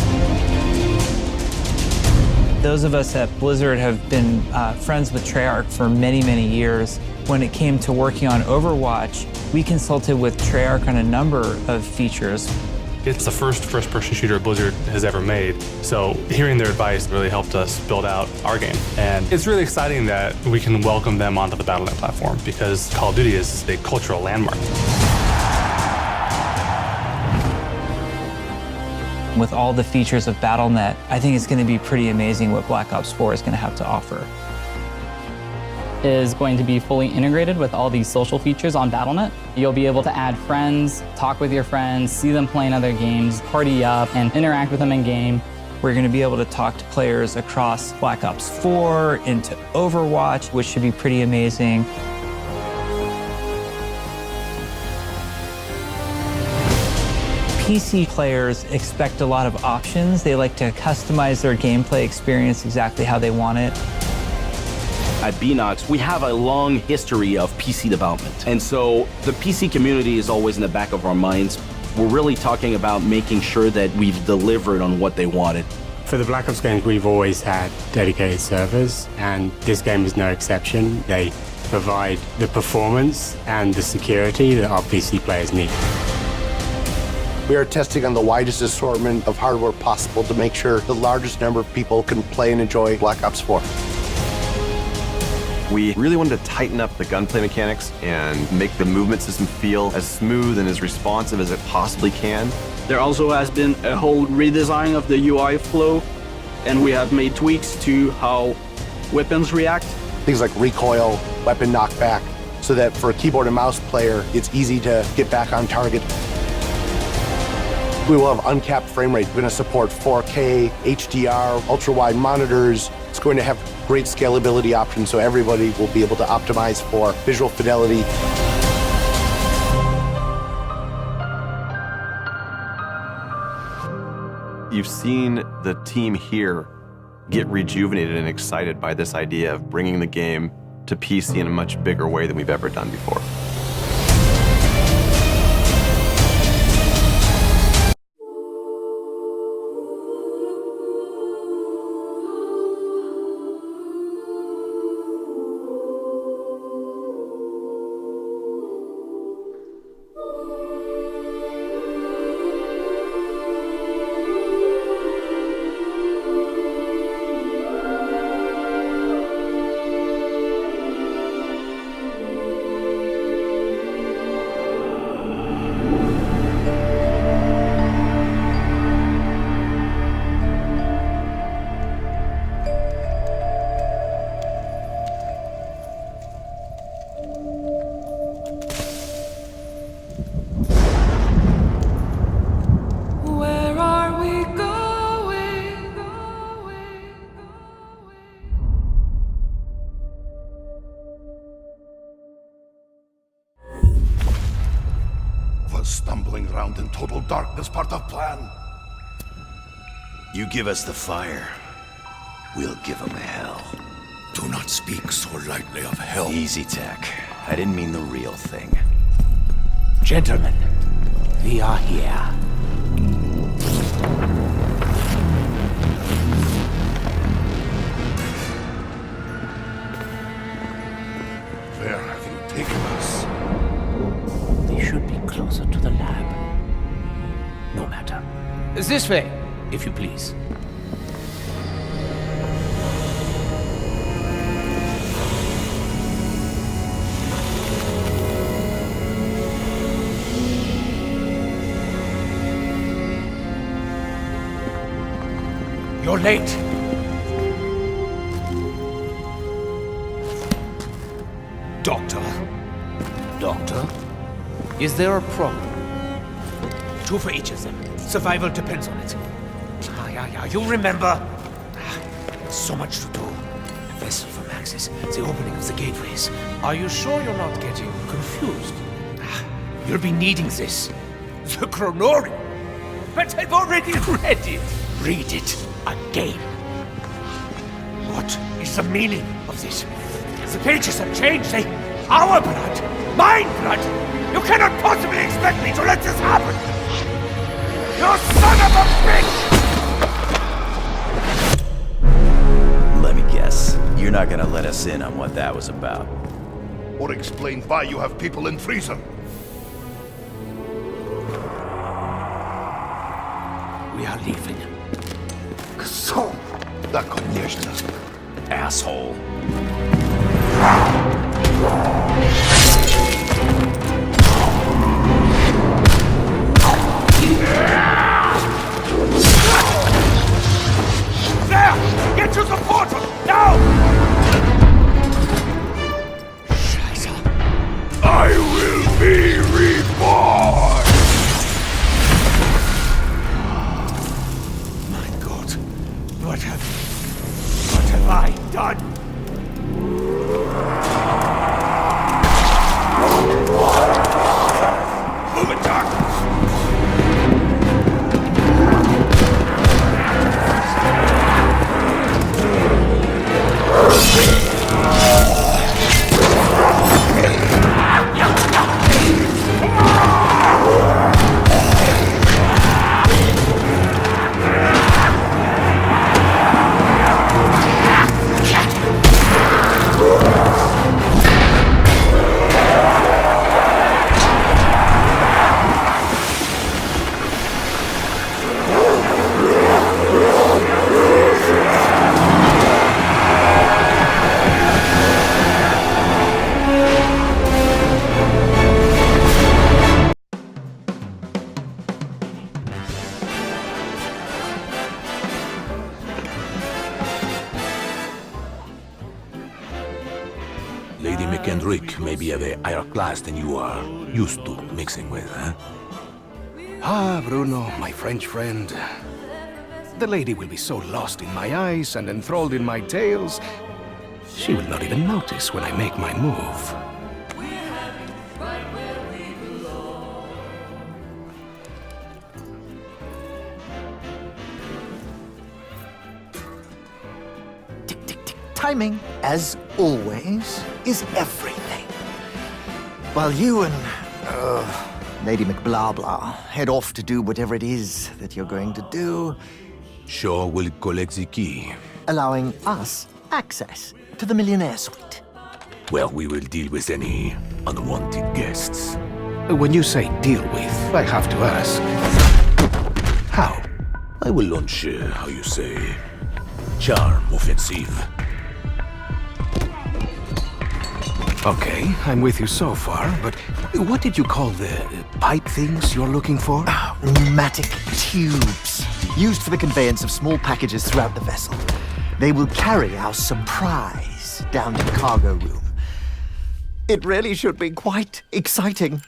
Those of us at Blizzard have been friends with Treyarch for many, many years. When it came to working on Overwatch, we consulted with Treyarch on a number of features. It's the first first-person shooter Blizzard has ever made, so hearing their advice really helped us build out our game. And it's really exciting that we can welcome them onto the Battle.net platform because Call of Duty is a cultural landmark. With all the features of Battle.net, I think it's going to be pretty amazing what Black Ops 4 is going to have to offer. Is going to be fully integrated with all these social features on Battle.net. You'll be able to add friends, talk with your friends, see them playing other games, party up, and interact with them in game. We're going to be able to talk to players across Black Ops 4 into Overwatch, which should be pretty amazing. PC players expect a lot of options. They like to customize their gameplay experience exactly how they want it. At Beenox, we have a long history of PC development. And so the PC community is always in the back of our minds. We're really talking about making sure that we've delivered on what they wanted. For the Black Ops games, we've always had dedicated servers, and this game is no exception. They provide the performance and the security that our PC players need. We are testing on the widest assortment of hardware possible to make sure the largest number of people can play and enjoy Black Ops 4. We really wanted to tighten up the gunplay mechanics and make the movement system feel as smooth and as responsive as it possibly can. There also has been a whole redesign of the UI flow, and we have made tweaks to how weapons react. things like recoil, weapon knockback, so that for a keyboard and mouse player, it's easy to get back on target. We will have uncapped frame rate. We're going to support 4K, HDR, ultra-wide monitors. It's going to have great scalability options, so everybody will be able to optimize for visual fidelity. You've seen the team here get rejuvenated and excited by this idea of bringing the game to PC in a much bigger way than we've ever done before. Stumbling around in total darkness part of plan? You give us the fire, we'll give them hell. Do not speak so lightly of hell. Easy, Tech. I didn't mean the real thing. Gentlemen, we are here. Where have you taken us? They should be closer to the lab. No matter. This way, if you please. You're late. Doctor? Doctor? Is there a problem? 2 for each of them. Survival depends on it. Yeah. You remember? So much to do. A vessel for Maxis. The opening of the gateways. Are you sure you're not getting confused? You'll be needing this. The Chronorium. But I've already read it. Read it again. What is the meaning of this? The pages have changed. They... Our blood. Mine blood. You cannot possibly expect me to let this happen! You son of a bitch! Let me guess. You're not gonna let us in on what that was about. Or explain why you have people in freezer. We are leaving. So, da конечно. Asshole. There! Get to the portal! Now! Scheiße. I will be reborn! My God. What have I done? Move it, Doc! Lady McKendrick may be of a higher class than you are used to mixing with, huh? Ah, Bruno, my French friend. The lady will be so lost in my eyes and enthralled in my tales, she will not even notice when I make my move. Timing, as always, is everything. While you and Lady McBlahblah head off to do whatever it is that you're going to do, Shaw will collect the key. allowing us access to the Millionaire Suite. Well, we will deal with any unwanted guests. When you say deal with, I have to ask. How? I will launch, how you say, charm offensive. Okay, I'm with you so far, but what did you call the pipe things you're looking for? Pneumatic tubes, used for the conveyance of small packages throughout the vessel. They will carry our surprise down to the cargo room. It really should be quite exciting.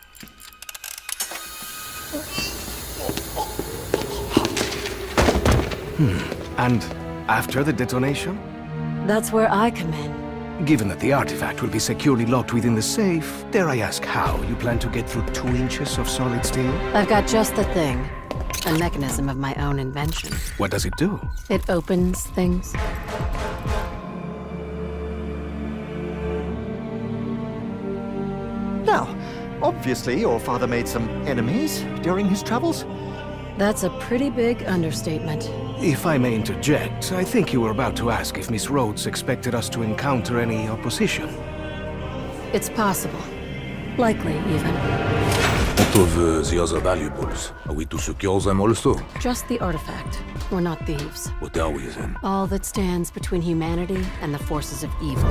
And after the detonation? That's where I come in. Given that the artifact will be securely locked within the safe, dare I ask how you plan to get through 2 inches of solid steel? I've got just the thing. A mechanism of my own invention. What does it do? It opens things. Now, obviously your father made some enemies during his travels. That's a pretty big understatement. If I may interject, I think you were about to ask if Miss Rhodes expected us to encounter any opposition. It's possible. Likely, even. What of the other valuables? Are we to secure them also? Just the artifact. We're not thieves. What are we then? All that stands between humanity and the forces of evil.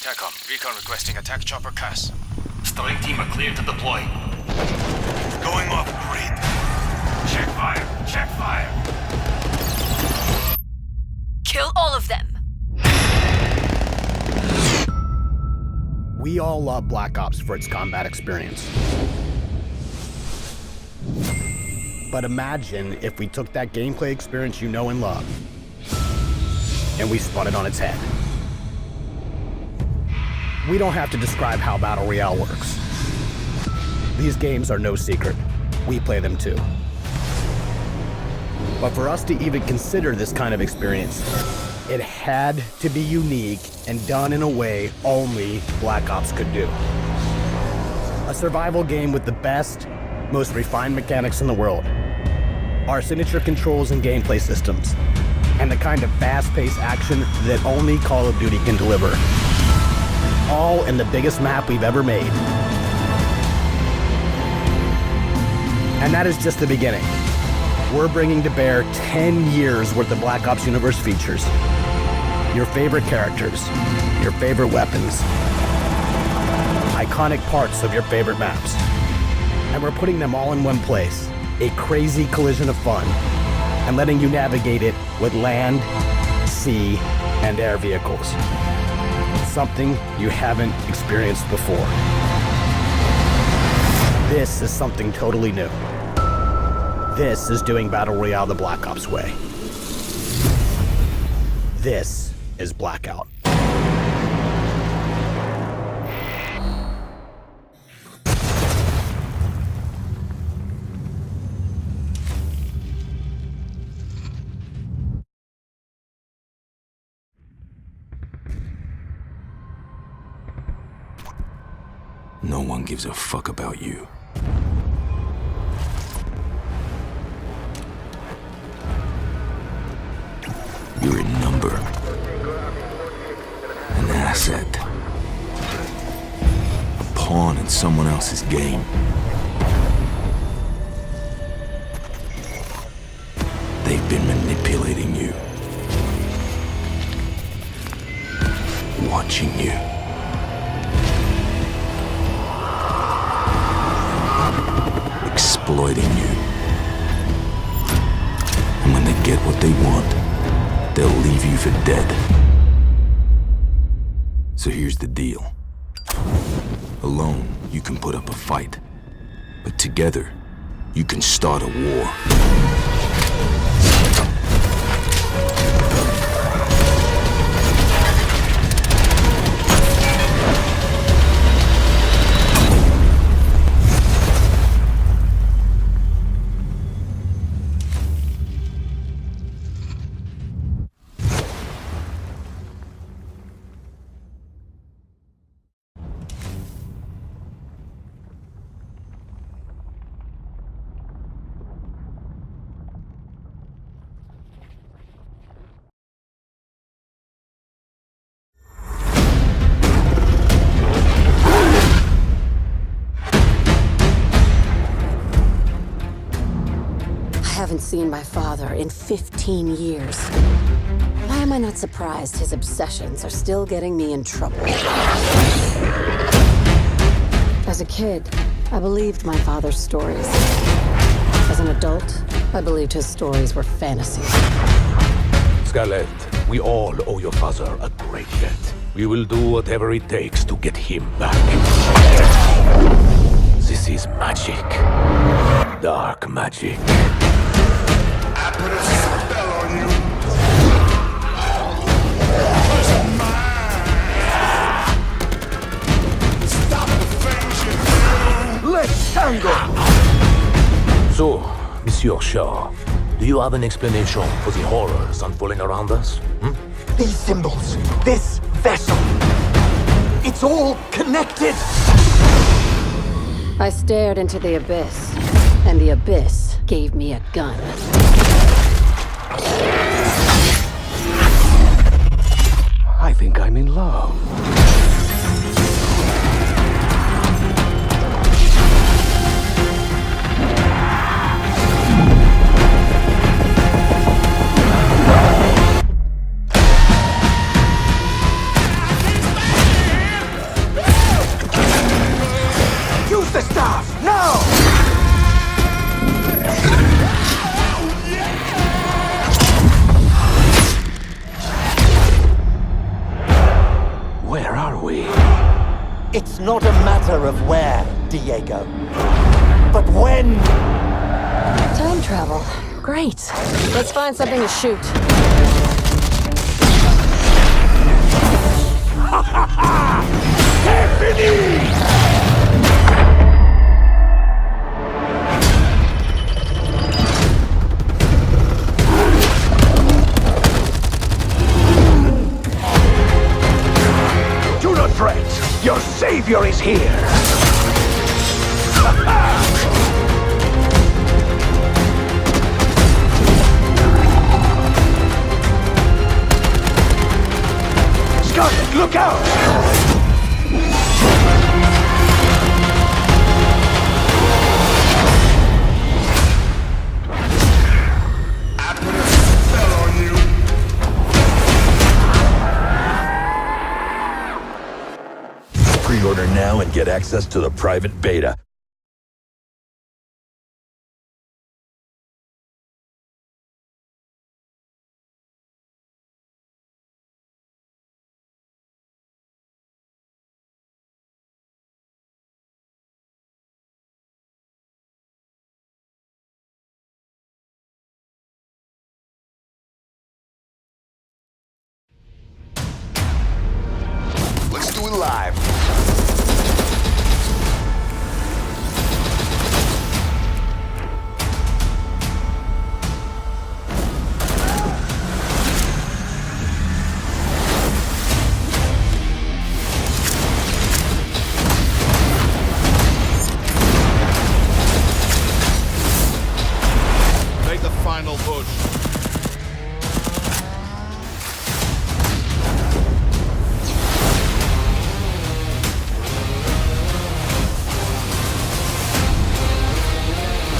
TACOM, recon requesting attack chopper CAS. Strike team are cleared to deploy. Going off grid. Check fire. Check fire. Kill all of them. We all love Black Ops for its combat experience. But imagine if we took that gameplay experience you know and love, and we spun it on its head. We don't have to describe how Battle Royale works. These games are no secret. We play them too. But for us to even consider this kind of experience, it had to be unique and done in a way only Black Ops could do. A survival game with the best, most refined mechanics in the world. Our signature controls and gameplay systems, and the kind of fast-paced action that only Call of Duty can deliver. All in the biggest map we've ever made. And that is just the beginning. We're bringing to bear 10 years worth of Black Ops universe features. Your favorite characters, your favorite weapons, iconic parts of your favorite maps. And we're putting them all in one place, a crazy collision of fun, and letting you navigate it with land, sea, and air vehicles. Something you haven't experienced before. This is something totally new. This is doing Battle Royale the Black Ops way. This is Blackout. No one gives a fuck about you. You're a number. An asset. A pawn in someone else's game. They've been manipulating you. Watching you. Exploiting you. And when they get what they want, they'll leave you for dead. So here's the deal. Alone, you can put up a fight. But together, you can start a war. I haven't seen my father in 15 years. Why am I not surprised his obsessions are still getting me in trouble? As a kid, I believed my father's stories. As an adult, I believed his stories were fantasies. Scarlett, we all owe your father a great debt. We will do whatever it takes to get him back. This is magic. Dark magic. I put a spell on you. Stop the things you do. Let's tango! So, Monsieur Shaw, do you have an explanation for the horrors unfolding around us? These symbols, this vessel, it's all connected! I stared into the abyss, and the abyss gave me a gun. I think I'm in love. It's not a matter of where, Diego, but when. Time travel. Great. Let's find something to shoot. Do not fret. Your savior is here. Scarlet, look out! Pre-order now and get access to the private beta. Let's do it live. Make the final push.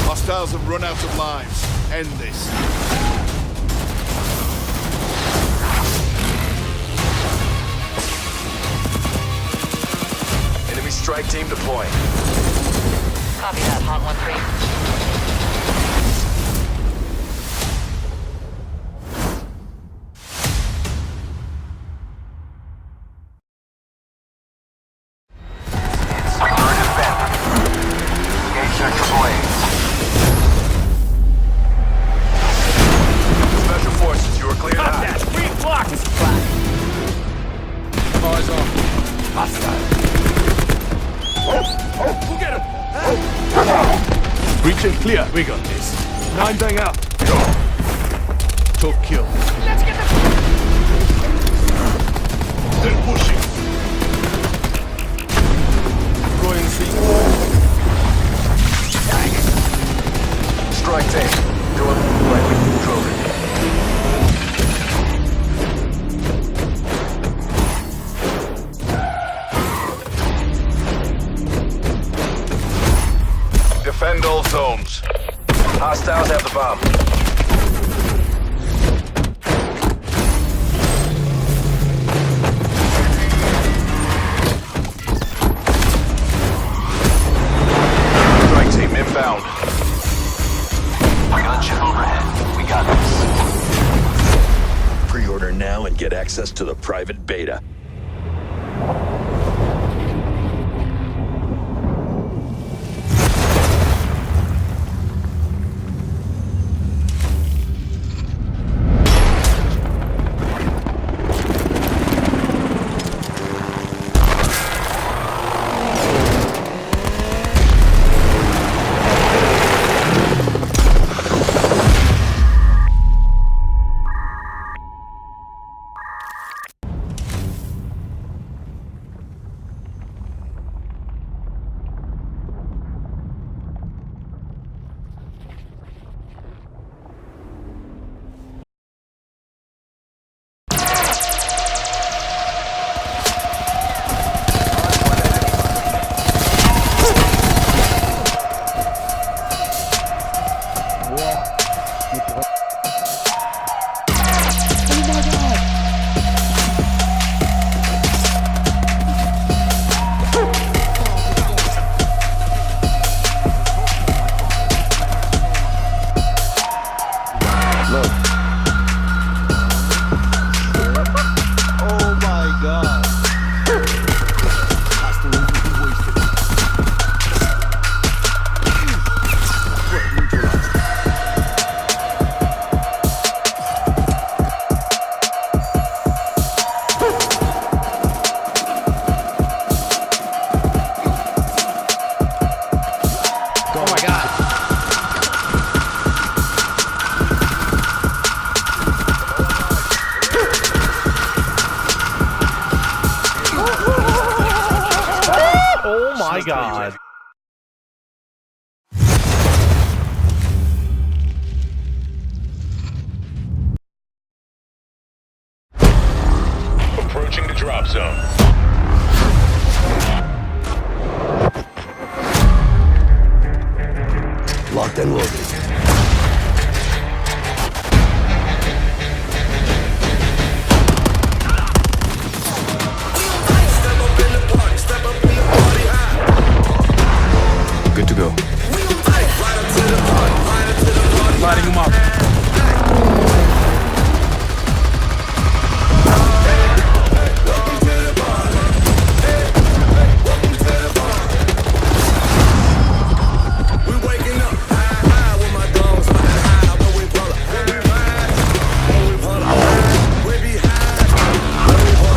Hostiles have run out of lives. End this. Enemy strike team deploying. Copy that, Hot 1-3. Engage sector blaze. Special forces, you are cleared high. Green block is flat. Eyes on. Hostile. We'll get him. Breach and clear. We got this. 9 bang out. Took kill. Let's get the... Then pushing. Going C. Strike team, go up lightly controlled. Defend all zones. Hostiles have the bomb. Strike team inbound. Gunship overhead. We got this. Pre-order now and get access to the private beta. God. Approaching the drop zone. Locked and loaded. Good to go. Lighting him up.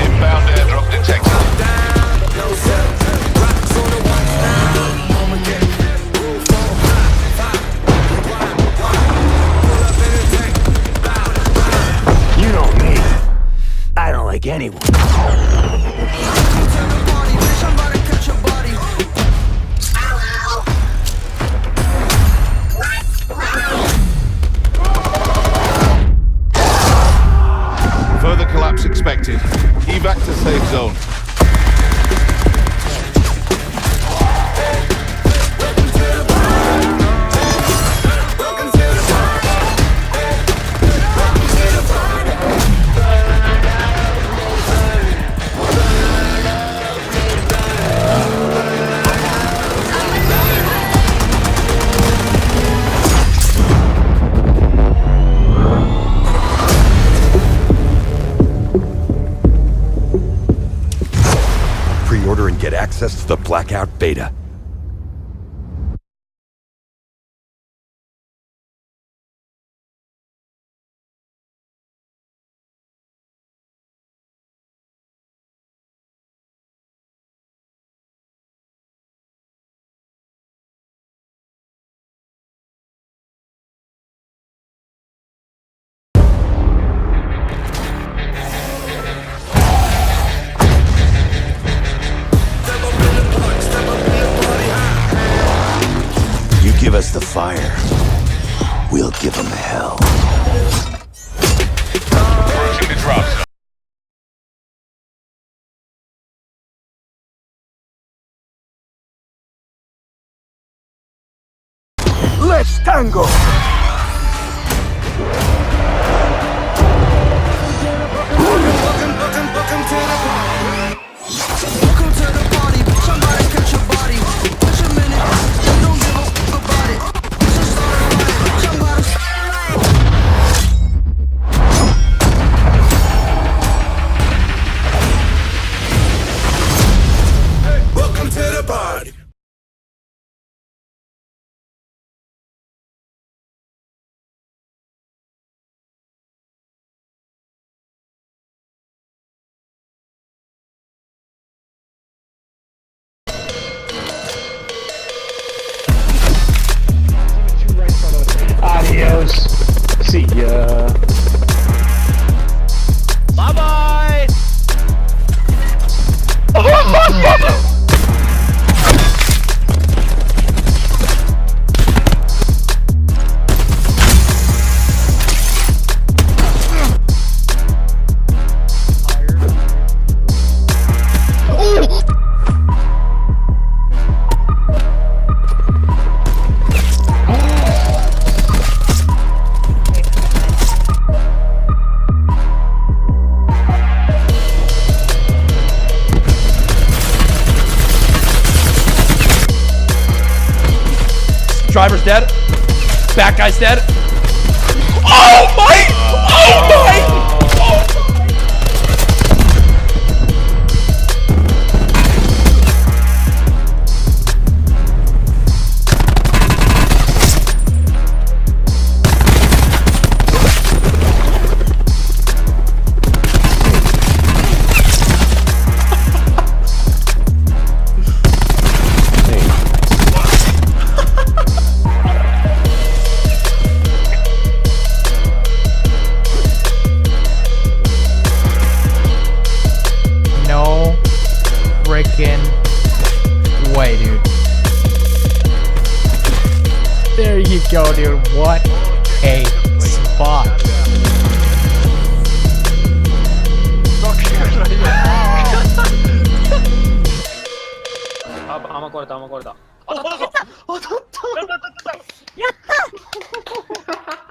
Inbound airdrop detected. You know me. I don't like anyone. Further collapse expected. Evac to safe zone. Pre-order and get access to the Blackout Beta. You give us the fire, we'll give them hell. Approaching the drop zone. Let's tango! Welcome to the party. Adios. See ya. Bye-bye. Driver's dead. Back guy's dead. Oh my! Oh my! Freaking way, dude. go, dude. What a spot. Ama これた、ama これた。当たった。当たった。やった。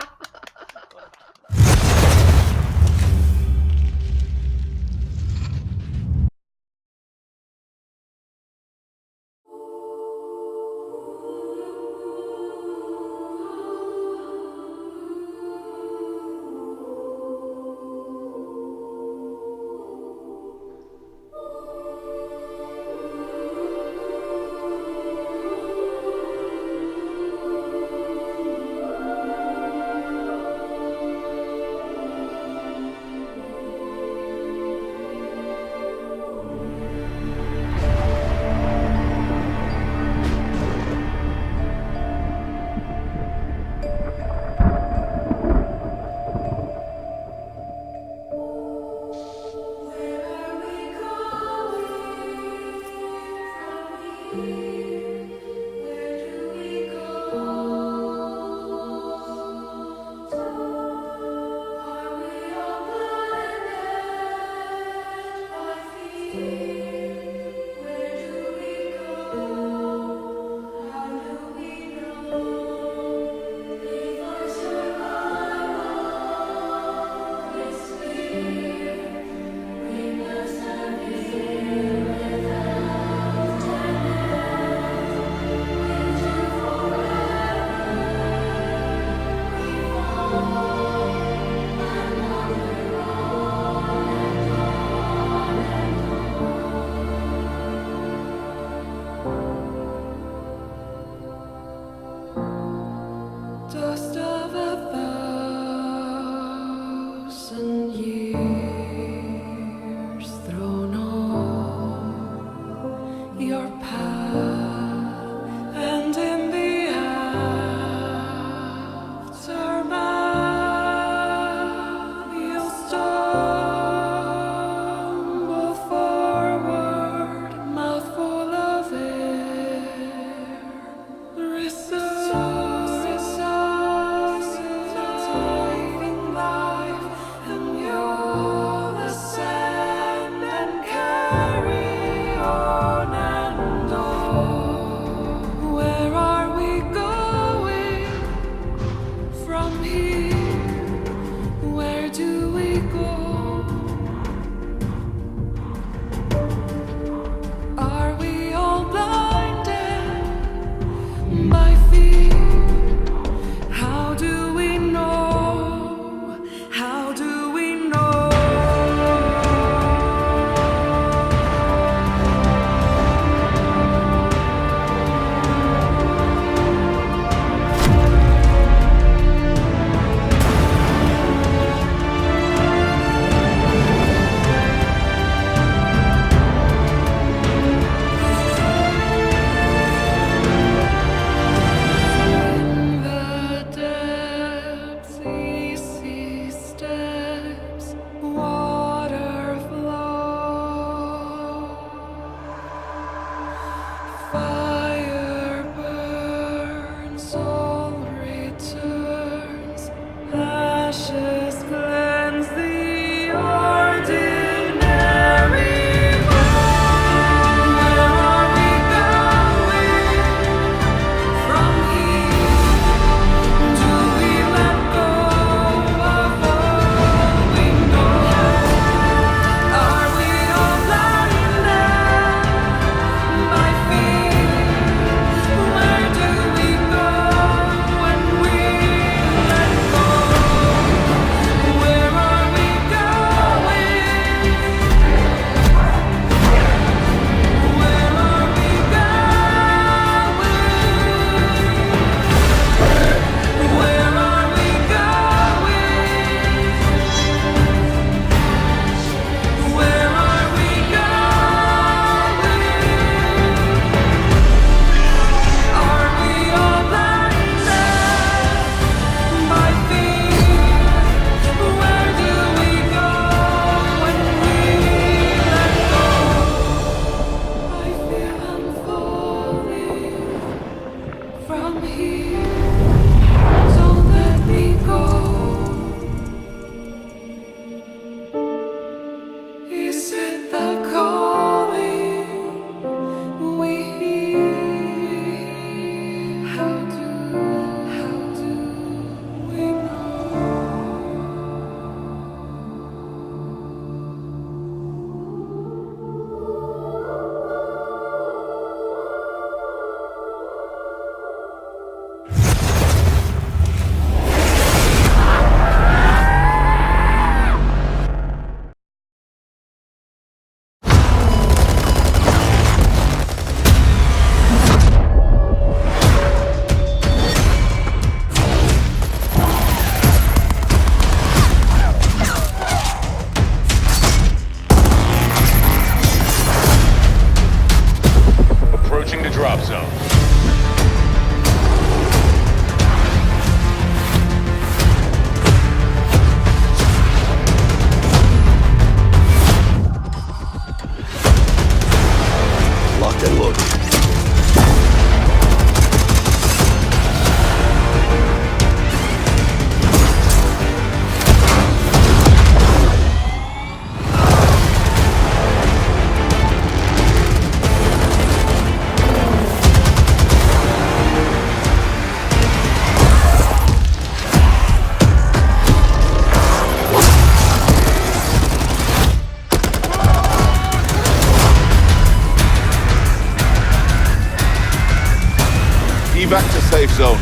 Evac to safe zone.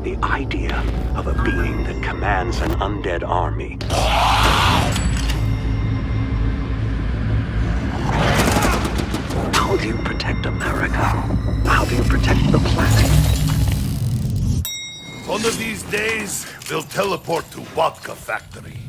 The idea of a being that commands an undead army. How do you protect America? How do you protect the planet? One of these days, we'll teleport to Vodka Factory.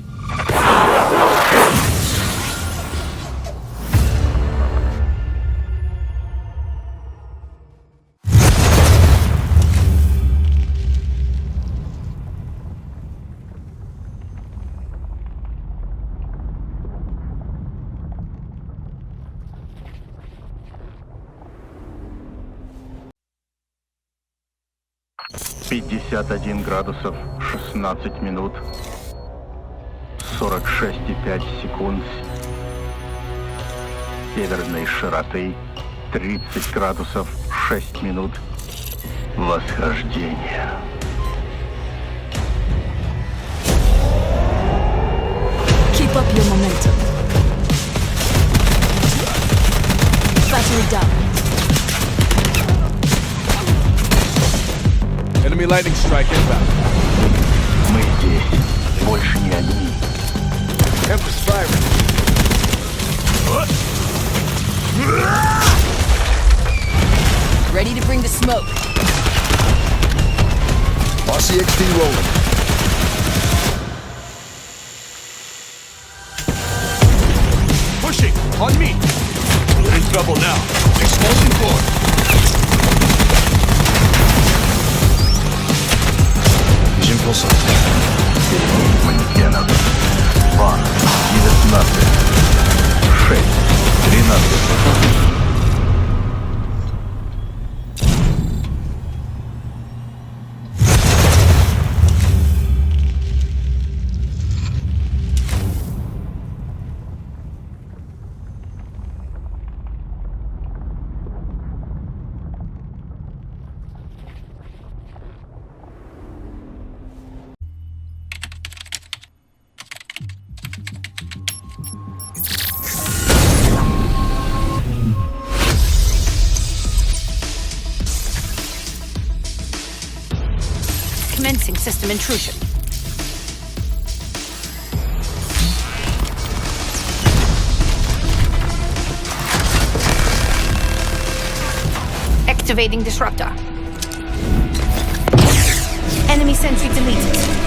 градусов 16 минут 46,5 секунд северной широты 30 градусов 6 минут восхождения. Keep up your momentum. Battery down. Enemy lightning strike inbound. Мы здесь больше не одни. Tempest firing. Ready to bring the smoke. RCXD rolling. Pushing! On me! We're in trouble now. Exposing forward. Режим пулсар. Манекенов. 2, 19, 6, 13. Commencing system intrusion. Activating disruptor. Enemy sentry deleted.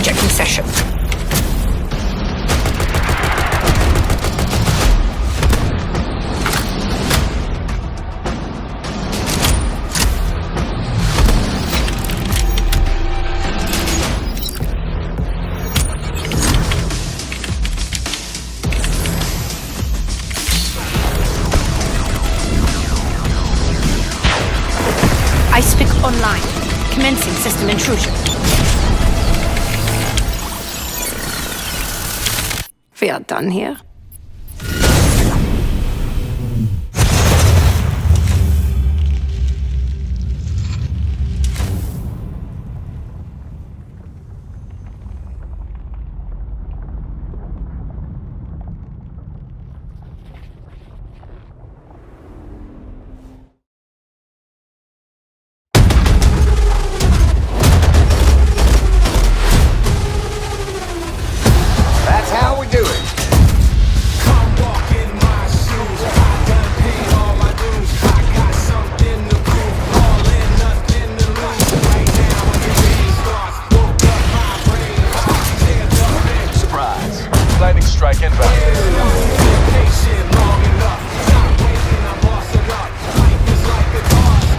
Hijacking session. Icepick online. Commencing system intrusion. We are done here. That's how we do it. Surprise. Lightning strike inbound.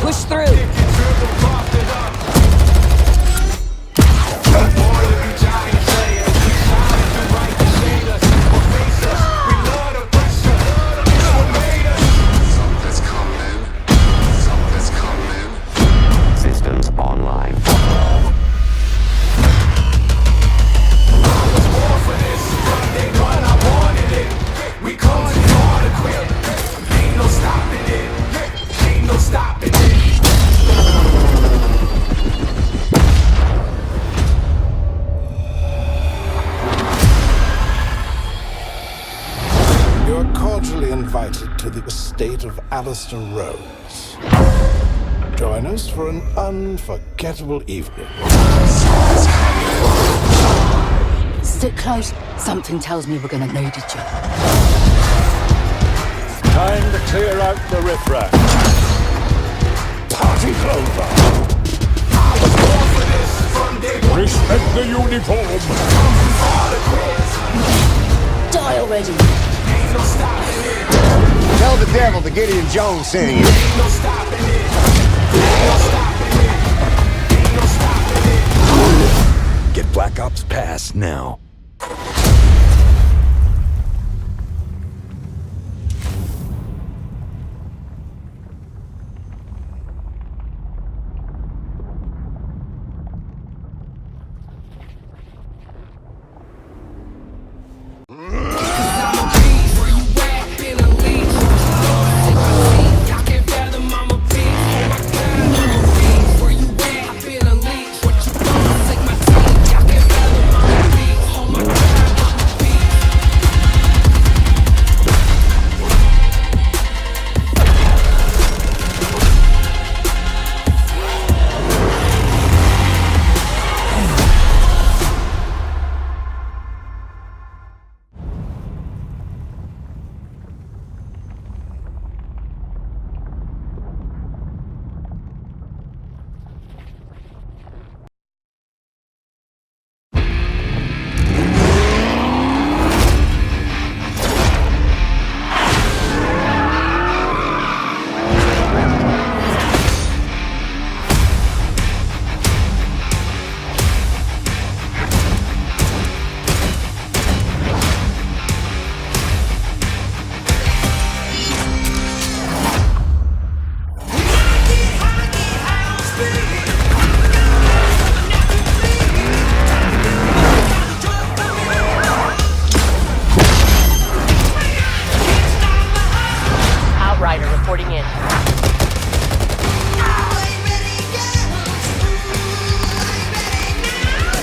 Push through. Systems online. You're cordially invited to the estate of Alistair Rhodes. Join us for an unforgettable evening. Stick close. Something tells me we're gonna need each other. Time to clear out the riffraff. Party's over. Respect the uniform. Die already. Tell the devil that Gideon Jones sent you. Get Black Ops Pass now. Outrider reporting in.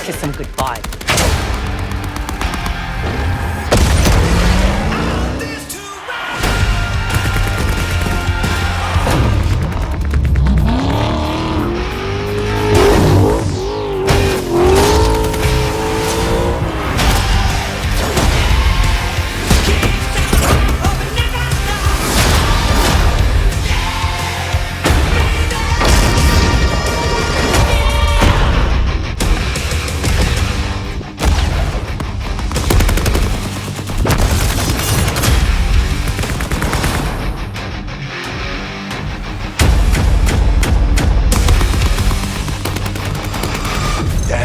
Just some good vibe.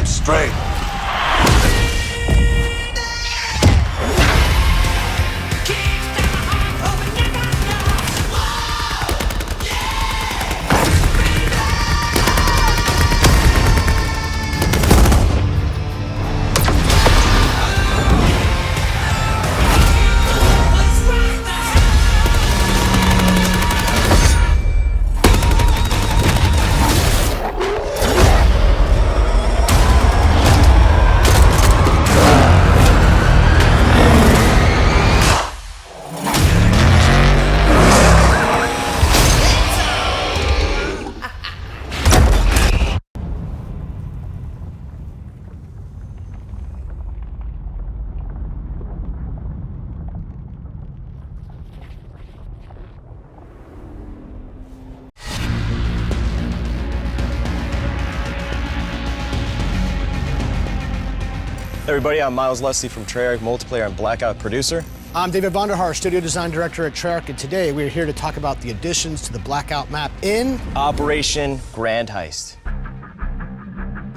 Stand straight. Hey everybody, I'm Miles Leslie from Treyarch, multiplayer and Blackout producer. I'm David Vonderhaar, studio design director at Treyarch, and today we're here to talk about the additions to the Blackout map in Operation Grand Heist.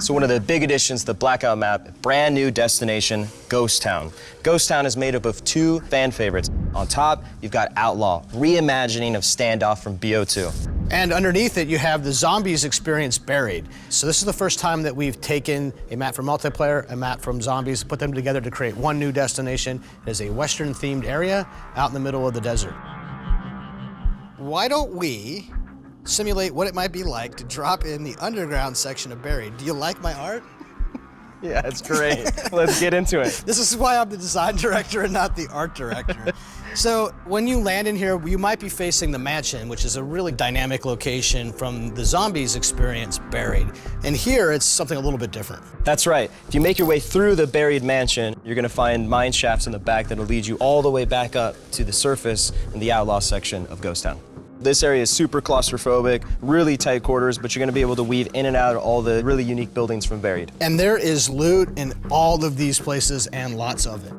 So one of the big additions to the Blackout map, brand new destination, Ghost Town. Ghost Town is made up of two fan favorites. On top, you've got Outlaw, reimagining of Standoff from BO2. And underneath it, you have the Zombies experience buried. So this is the first time that we've taken a map from multiplayer, a map from Zombies, put them together to create one new destination. It is a Western-themed area out in the middle of the desert. Why don't we simulate what it might be like to drop in the underground section of Buried? Do you like my art? Yeah, it's great. Let's get into it. This is why I'm the design director and not the art director. So when you land in here, you might be facing the mansion, which is a really dynamic location from the Zombies experience, Buried. And here, it's something a little bit different. That's right. If you make your way through the buried mansion, you're gonna find mine shafts in the back that'll lead you all the way back up to the surface in the Outlaw section of Ghost Town. This area is super claustrophobic, really tight quarters, but you're gonna be able to weave in and out of all the really unique buildings from Buried. And there is loot in all of these places and lots of it.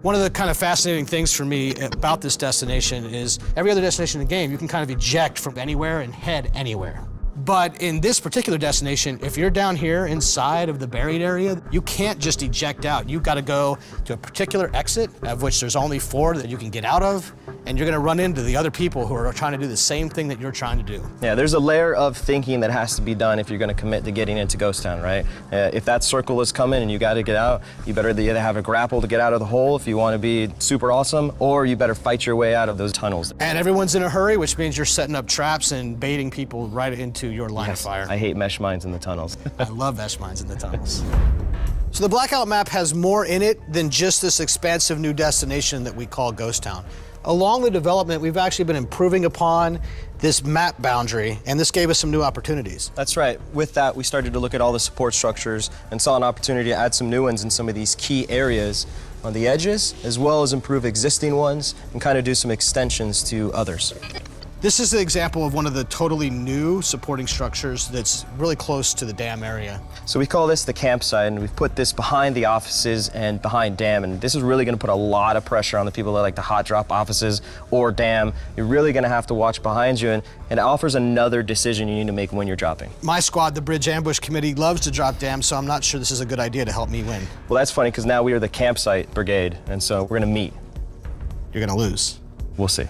One of the kind of fascinating things for me about this destination is every other destination in the game, you can kind of eject from anywhere and head anywhere. But in this particular destination, if you're down here inside of the buried area, you can't just eject out. You've got to go to a particular exit, of which there's only 4 that you can get out of, and you're gonna run into the other people who are trying to do the same thing that you're trying to do. Yeah, there's a layer of thinking that has to be done if you're gonna commit to getting into Ghost Town, right? If that circle is coming and you gotta get out, you better either have a grapple to get out of the hole if you wanna be super awesome, or you better fight your way out of those tunnels. And everyone's in a hurry, which means you're setting up traps and baiting people right into your line of fire. I hate mesh mines in the tunnels. I love mesh mines in the tunnels. So the Blackout map has more in it than just this expansive new destination that we call Ghost Town. Along the development, we've actually been improving upon this map boundary, and this gave us some new opportunities. That's right. With that, we started to look at all the support structures and saw an opportunity to add some new ones in some of these key areas on the edges, as well as improve existing ones and kind of do some extensions to others. This is the example of one of the totally new supporting structures that's really close to the dam area. So we call this the campsite, and we've put this behind the offices and behind dam, and this is really gonna put a lot of pressure on the people that like to hot drop offices or dam. You're really gonna have to watch behind you, and it offers another decision you need to make when you're dropping. My squad, the Bridge Ambush Committee, loves to drop dam, so I'm not sure this is a good idea to help me win. Well, that's funny, because now we are the campsite brigade, and so we're gonna meet. You're gonna lose. We'll see.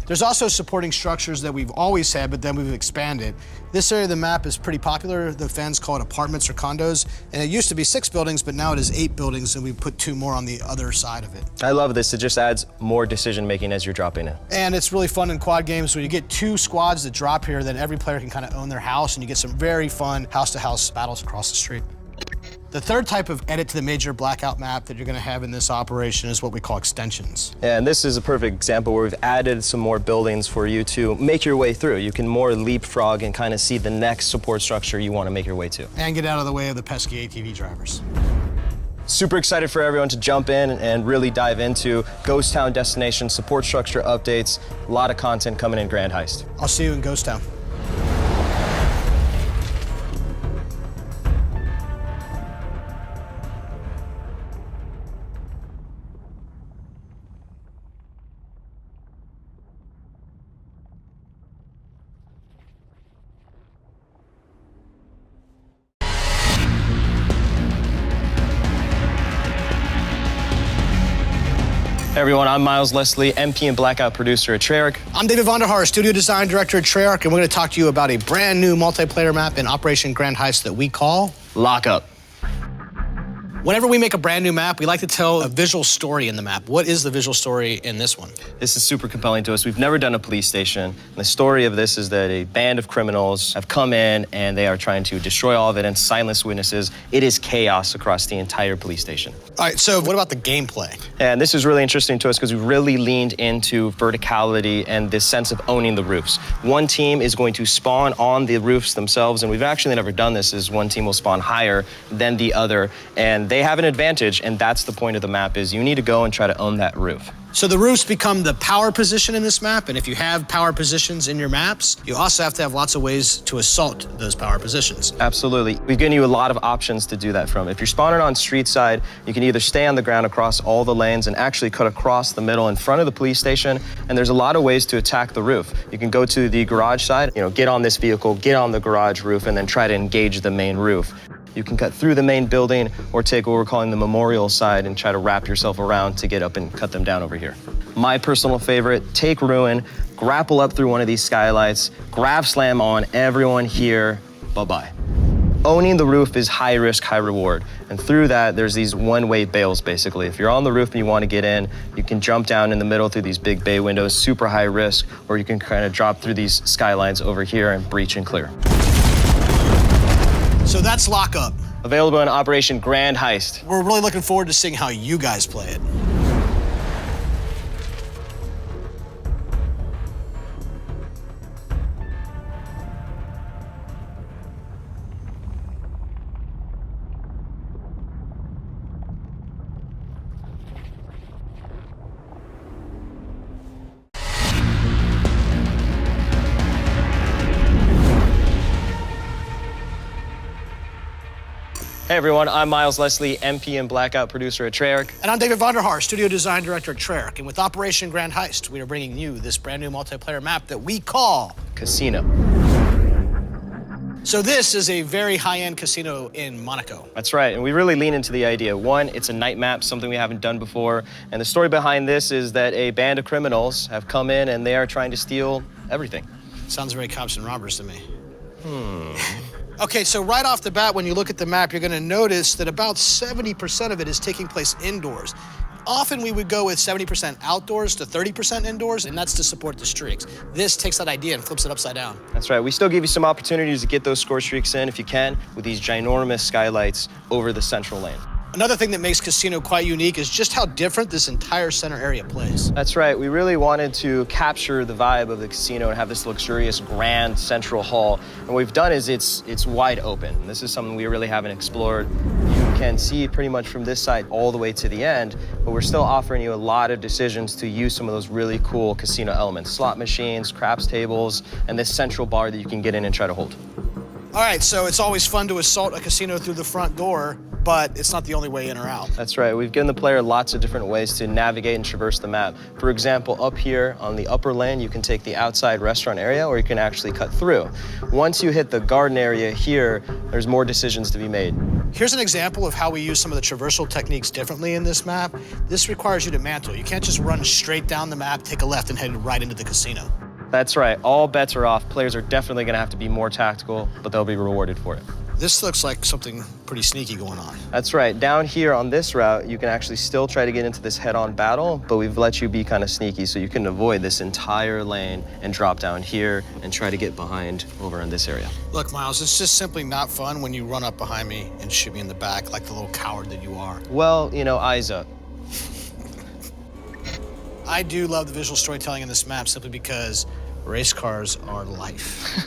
There's also supporting structures that we've always had, but then we've expanded. This area of the map is pretty popular. The fans call it apartments or condos, and it used to be 6 buildings, but now it is 8 buildings, and we put 2 more on the other side of it. I love this. It just adds more decision making as you're dropping in. And it's really fun in quad games when you get 2 squads that drop here, then every player can kind of own their house, and you get some very fun house-to-house battles across the street. The third type of edit to the major Blackout map that you're gonna have in this operation is what we call extensions. Yeah, and this is a perfect example where we've added some more buildings for you to make your way through. You can more leapfrog and kind of see the next support structure you want to make your way to. And get out of the way of the pesky ATV drivers. Super excited for everyone to jump in and really dive into Ghost Town destination support structure updates. A lot of content coming in Grand Heist. I'll see you in Ghost Town. Hey everyone, I'm Miles Leslie, MP and Blackout producer at Treyarch. I'm David Vonderhaar, studio design director at Treyarch, and we're going to talk to you about a brand new multiplayer map in Operation Grand Heist that we call Lockup. Whenever we make a brand new map, we like to tell a visual story in the map. What is the visual story in this one? This is super compelling to us. We've never done a police station. And the story of this is that a band of criminals have come in and they are trying to destroy all evidence, silence witnesses. It is chaos across the entire police station. All right, so what about the gameplay? And this is really interesting to us because we've really leaned into verticality and this sense of owning the roofs. One team is going to spawn on the roofs themselves, and we've actually never done this, is one team will spawn higher than the other, and they have an advantage, and that's the point of the map, is you need to go and try to own that roof. So the roofs become the power position in this map, and if you have power positions in your maps, you also have to have lots of ways to assault those power positions. Absolutely. We've given you a lot of options to do that from. If you're spawning on street side, you can either stay on the ground across all the lanes and actually cut across the middle in front of the police station, and there's a lot of ways to attack the roof. You can go to the garage side, get on this vehicle, get on the garage roof, and then try to engage the main roof. You can cut through the main building or take what we're calling the memorial side and try to wrap yourself around to get up and cut them down over here. My personal favorite, take Ruin, grapple up through one of these skylights, grab slam on everyone here, bye-bye. Owning the roof is high risk, high reward. And through that, there's these one-way bails, basically. If you're on the roof and you want to get in, you can jump down in the middle through these big bay windows, super high risk, or you can kind of drop through these skylines over here and breach and clear. So that's Lockup. Available in Operation Grand Heist. We're really looking forward to seeing how you guys play it. Hey everyone, I'm Miles Leslie, MP and Blackout producer at Treyarch. And I'm David Vonderhaar, studio design director at Treyarch. And with Operation Grand Heist, we are bringing you this brand new multiplayer map that we call Casino. So this is a very high-end casino in Monaco. That's right, and we really lean into the idea. One, it's a night map, something we haven't done before. And the story behind this is that a band of criminals have come in and they are trying to steal everything. Sounds very cops and robbers to me. Okay, so right off the bat, when you look at the map, you're gonna notice that about 70% of it is taking place indoors. Often we would go with 70% outdoors to 30% indoors, and that's to support the streaks. This takes that idea and flips it upside down. That's right, we still give you some opportunities to get those score streaks in if you can, with these ginormous skylights over the central lane. Another thing that makes Casino quite unique is just how different this entire center area plays. That's right. We really wanted to capture the vibe of the casino and have this luxurious, grand central hall. And what we've done is it's wide open. This is something we really haven't explored. You can see pretty much from this side all the way to the end, but we're still offering you a lot of decisions to use some of those really cool casino elements. Slot machines, craps tables, and this central bar that you can get in and try to hold. All right, so it's always fun to assault a casino through the front door, but it's not the only way in or out. That's right. We've given the player lots of different ways to navigate and traverse the map. For example, up here on the upper lane, you can take the outside restaurant area, or you can actually cut through. Once you hit the garden area here, there's more decisions to be made. Here's an example of how we use some of the traversal techniques differently in this map. This requires you to mantle. You can't just run straight down the map, take a left, and head right into the casino. That's right. All bets are off. Players are definitely going to have to be more tactical, but they'll be rewarded for it. This looks like something pretty sneaky going on. That's right. Down here on this route, you can actually still try to get into this head-on battle, but we've let you be kind of sneaky so you can avoid this entire lane and drop down here and try to get behind over in this area. Look, Miles, it's just simply not fun when you run up behind me and shoot me in the back like the little coward that you are. Well, eyes up. I do love the visual storytelling in this map simply because race cars are life.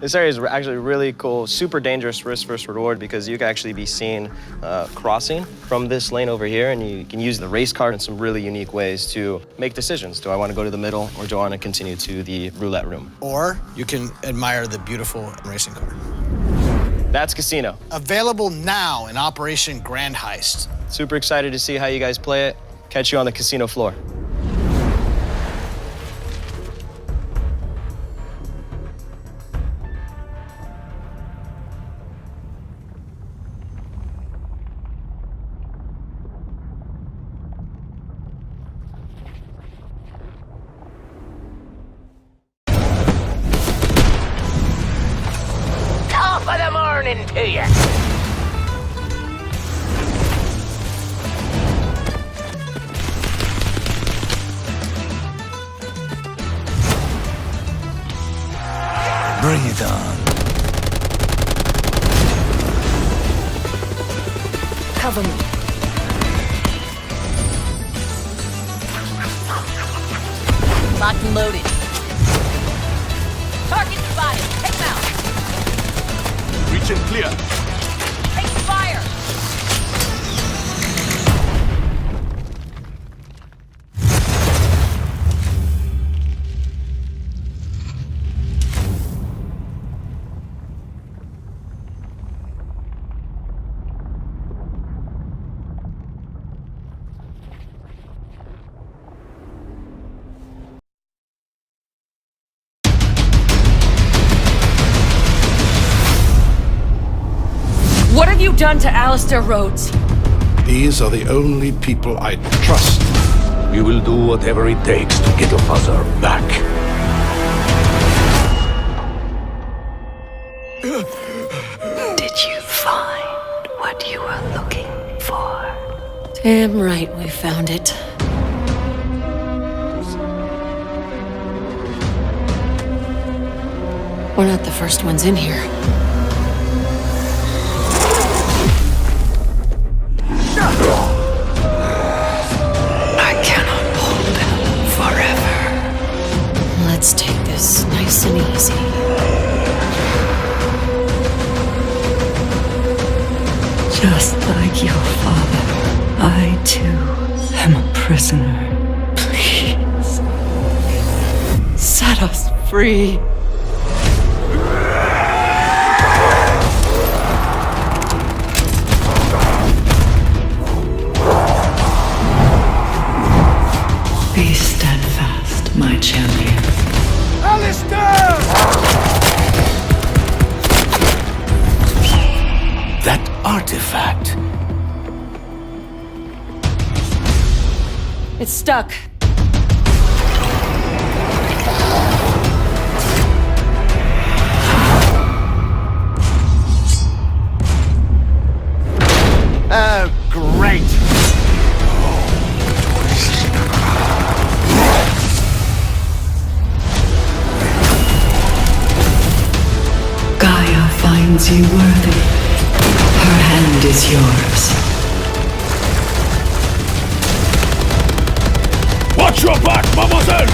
This area is actually really cool, super dangerous risk versus reward because you can actually be seen crossing from this lane over here, and you can use the race car in some really unique ways to make decisions. Do I want to go to the middle, or do I want to continue to the roulette room? Or you can admire the beautiful racing car. That's Casino. Available now in Operation Grand Heist. Super excited to see how you guys play it. Catch you on the casino floor. Bring it on. Cover me. Locked and loaded. Target spotted. Take him out. Reach and clear. Take fire. What have you done to Alistair Rhodes? These are the only people I trust. We will do whatever it takes to get your father back. Did you find what you were looking for? Damn right we found it. We're not the first ones in here. I cannot hold him forever. Let's take this nice and easy. Just like your father, I too am a prisoner. Please, set us free. Be steadfast, my champion. Alistair! That artifact. It's stuck. Oh, great! Gaia finds you worthy. Her hand is yours. Watch your back, mademoiselle!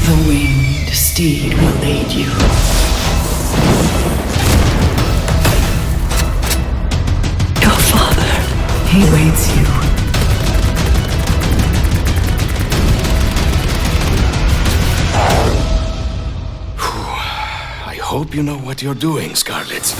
The winged steed will aid you. Your father, he waits you. I hope you know what you're doing, Scarlet.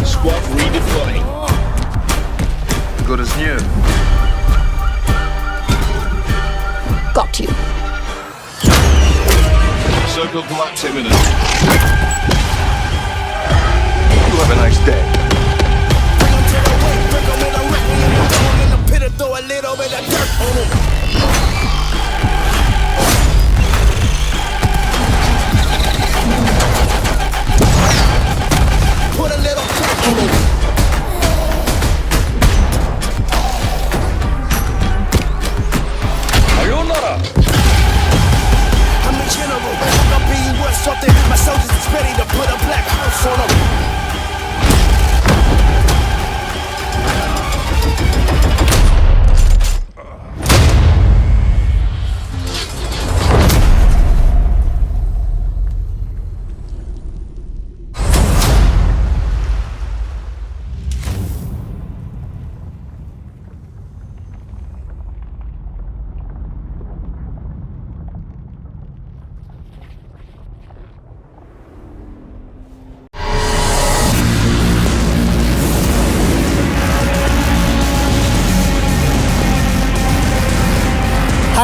Squad redeploying. Good as new. Got you. Circle collapse imminent. You have a nice day. Throw a little bit of dirt on him. Put a little dirt on him. Sayonara. I'm the general. I'm being worth something. My soldiers is ready to put a black house on them.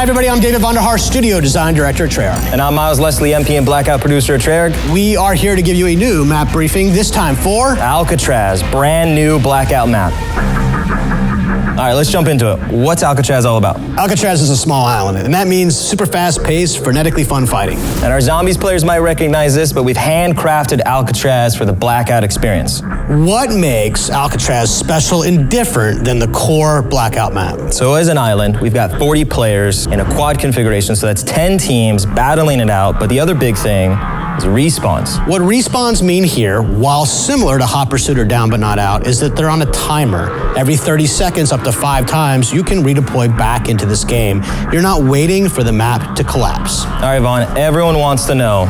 Hi, everybody. I'm David Vonderhaar, Studio Design Director at Treyarch. And I'm Miles Leslie, MP and Blackout Producer at Treyarch. We are here to give you a new map briefing, this time for Alcatraz, brand new Blackout map. All right, let's jump into it. What's Alcatraz all about? Alcatraz is a small island, and that means super fast-paced, frenetically fun fighting. And our Zombies players might recognize this, but we've handcrafted Alcatraz for the Blackout experience. What makes Alcatraz special and different than the core Blackout map? So as an island, we've got 40 players in a quad configuration, so that's 10 teams battling it out, but the other big thing is respawns. What respawns mean here, while similar to Hot Pursuit or Down But Not Out, is that they're on a timer. Every 30 seconds, up to 5 times, you can redeploy back into this game. You're not waiting for the map to collapse. All right, Vaughn, everyone wants to know,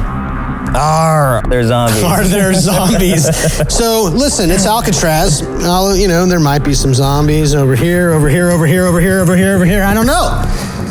are there zombies? Are there zombies? So listen, it's Alcatraz. There might be some zombies over here, over here, over here, over here, over here, over here. I don't know.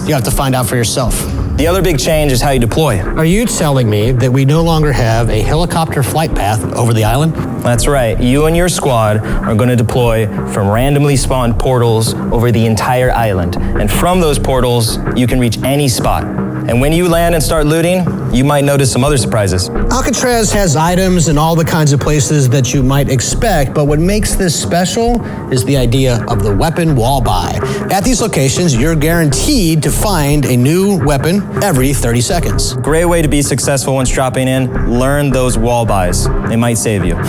You have to find out for yourself. The other big change is how you deploy. Are you telling me that we no longer have a helicopter flight path over the island? That's right. You and your squad are going to deploy from randomly spawned portals over the entire island. And from those portals, you can reach any spot. And when you land and start looting, you might notice some other surprises. Alcatraz has items in all the kinds of places that you might expect, but what makes this special is the idea of the weapon wall buy. At these locations, you're guaranteed to find a new weapon every 30 seconds. Great way to be successful once dropping in. Learn those wall buys. They might save you.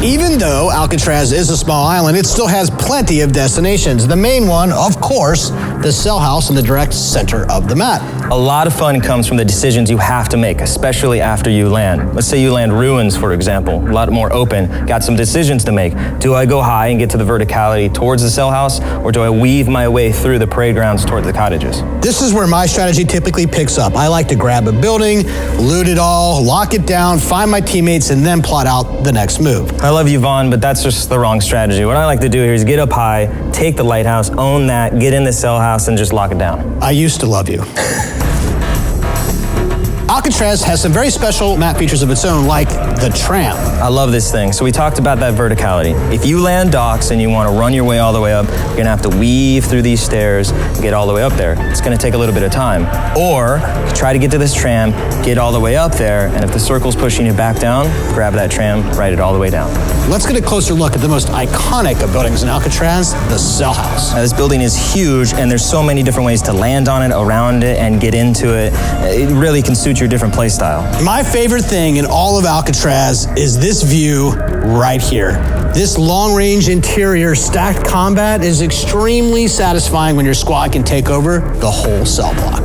Even though Alcatraz is a small island, it still has plenty of destinations. The main one, of course, the cell house in the direct center of the map. A lot of fun comes from the decisions you have to make, especially after you land. Let's say you land ruins, for example, a lot more open, got some decisions to make. Do I go high and get to the verticality towards the cell house, or do I weave my way through the parade grounds toward the cottages? This is where my strategy typically picks up. I like to grab a building, loot it all, lock it down, find my teammates, and then plot out the next move. I love you, Vaughn, but that's just the wrong strategy. What I like to do here is get up high, take the lighthouse, own that, get in the cell house, and just lock it down. I used to love you. Alcatraz has some very special map features of its own, like the tram. I love this thing. So we talked about that verticality. If you land docks and you want to run your way all the way up, you're going to have to weave through these stairs and get all the way up there. It's going to take a little bit of time. Or try to get to this tram, get all the way up there, and if the circle's pushing you back down, grab that tram, ride it all the way down. Let's get a closer look at the most iconic of buildings in Alcatraz, the cell house. Now, this building is huge, and there's so many different ways to land on it, around it, and get into it. It really can suit your different play style. My favorite thing in all of Alcatraz is this view right here. This long-range interior stacked combat is extremely satisfying when your squad can take over the whole cell block.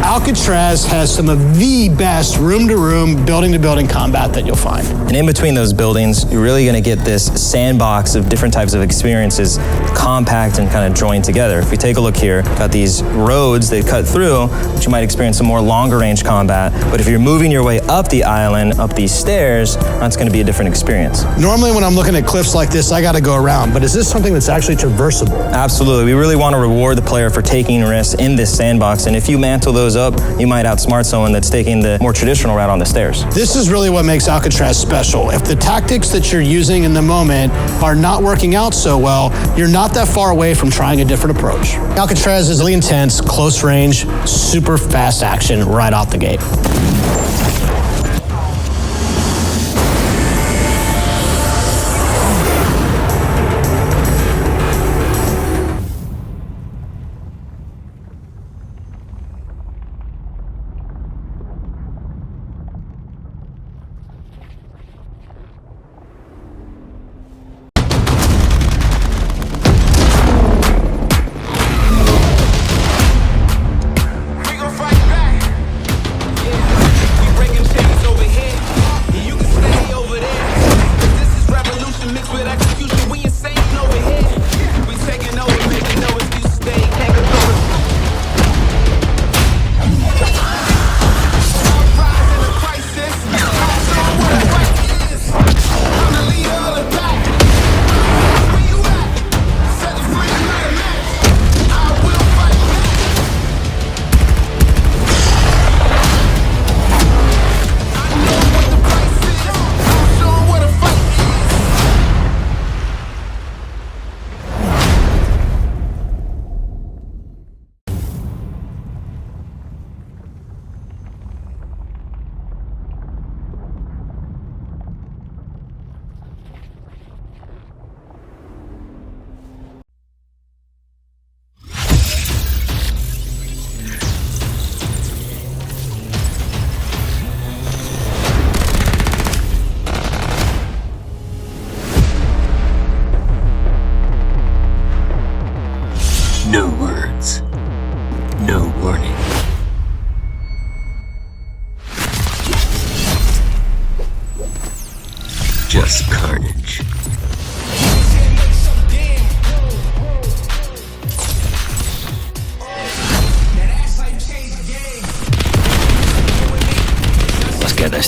Alcatraz has some of the best room-to-room, building-to-building combat that you'll find. And in between those buildings, you're really going to get this sandbox of different types of experiences, compact and kind of joined together. If we take a look here, got these roads that cut through, which you might experience some more longer-range combat. But if you're moving your way up the island, up these stairs, that's going to be a different experience. Normally, when I'm looking at cliffs like this, I got to go around. But is this something that's actually traversable? Absolutely. We really want to reward the player for taking risks in this sandbox. And if you mantle those up, you might outsmart someone that's taking the more traditional route on the stairs. This is really what makes Alcatraz special. If the tactics that you're using in the moment are not working out so well, you're not that far away from trying a different approach. Alcatraz is really intense, close range, super fast action right out the gate.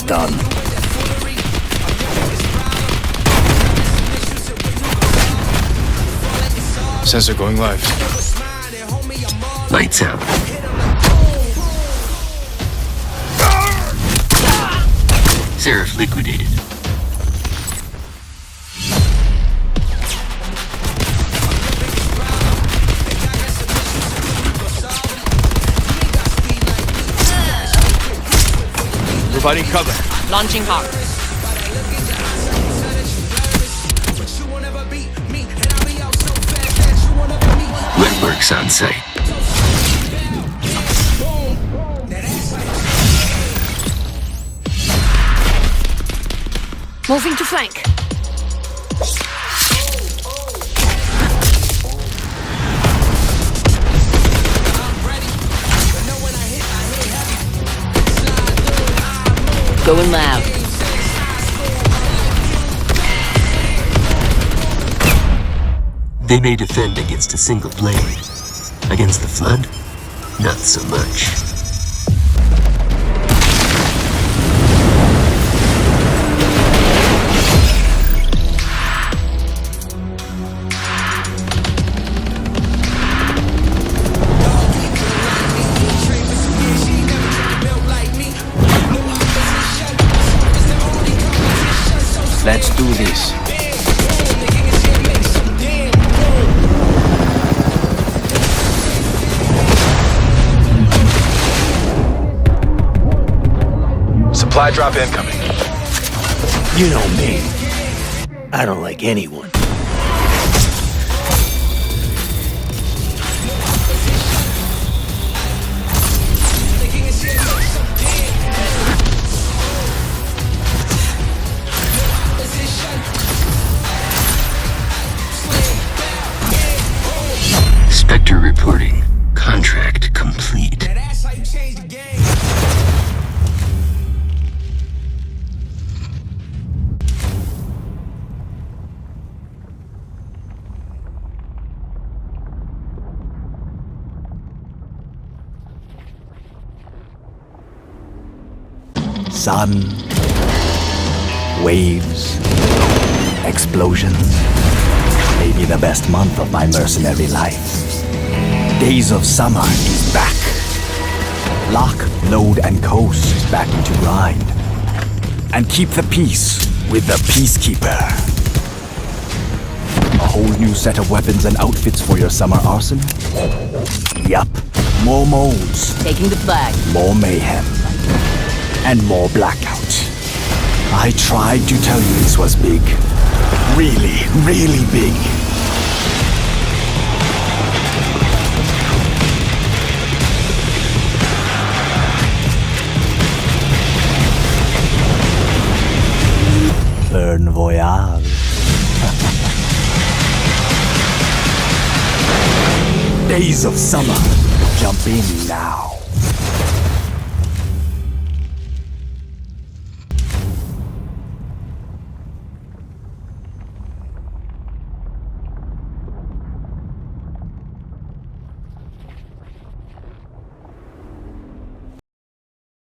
done. Sensor going live. Lights out. Seraph liquidated. Providing cover. Launching hard. Wetworks on site. Moving to flank. Going loud. They may defend against a single blade. Against the Flood, not so much. Let's do this. Supply drop incoming. You know me. I don't like anyone. Spectre reporting. Contract complete. Sun, waves, explosions. Maybe the best month of my mercenary life. Days of Summer is back. Lock, load, and coast back into grind. And keep the peace with the Peacekeeper. A whole new set of weapons and outfits for your summer arsenal? Yup. More modes. Taking the flag. More mayhem. And more blackout. I tried to tell you this was big. Really, really big. Bon voyage. Days of Summer. Jump in now.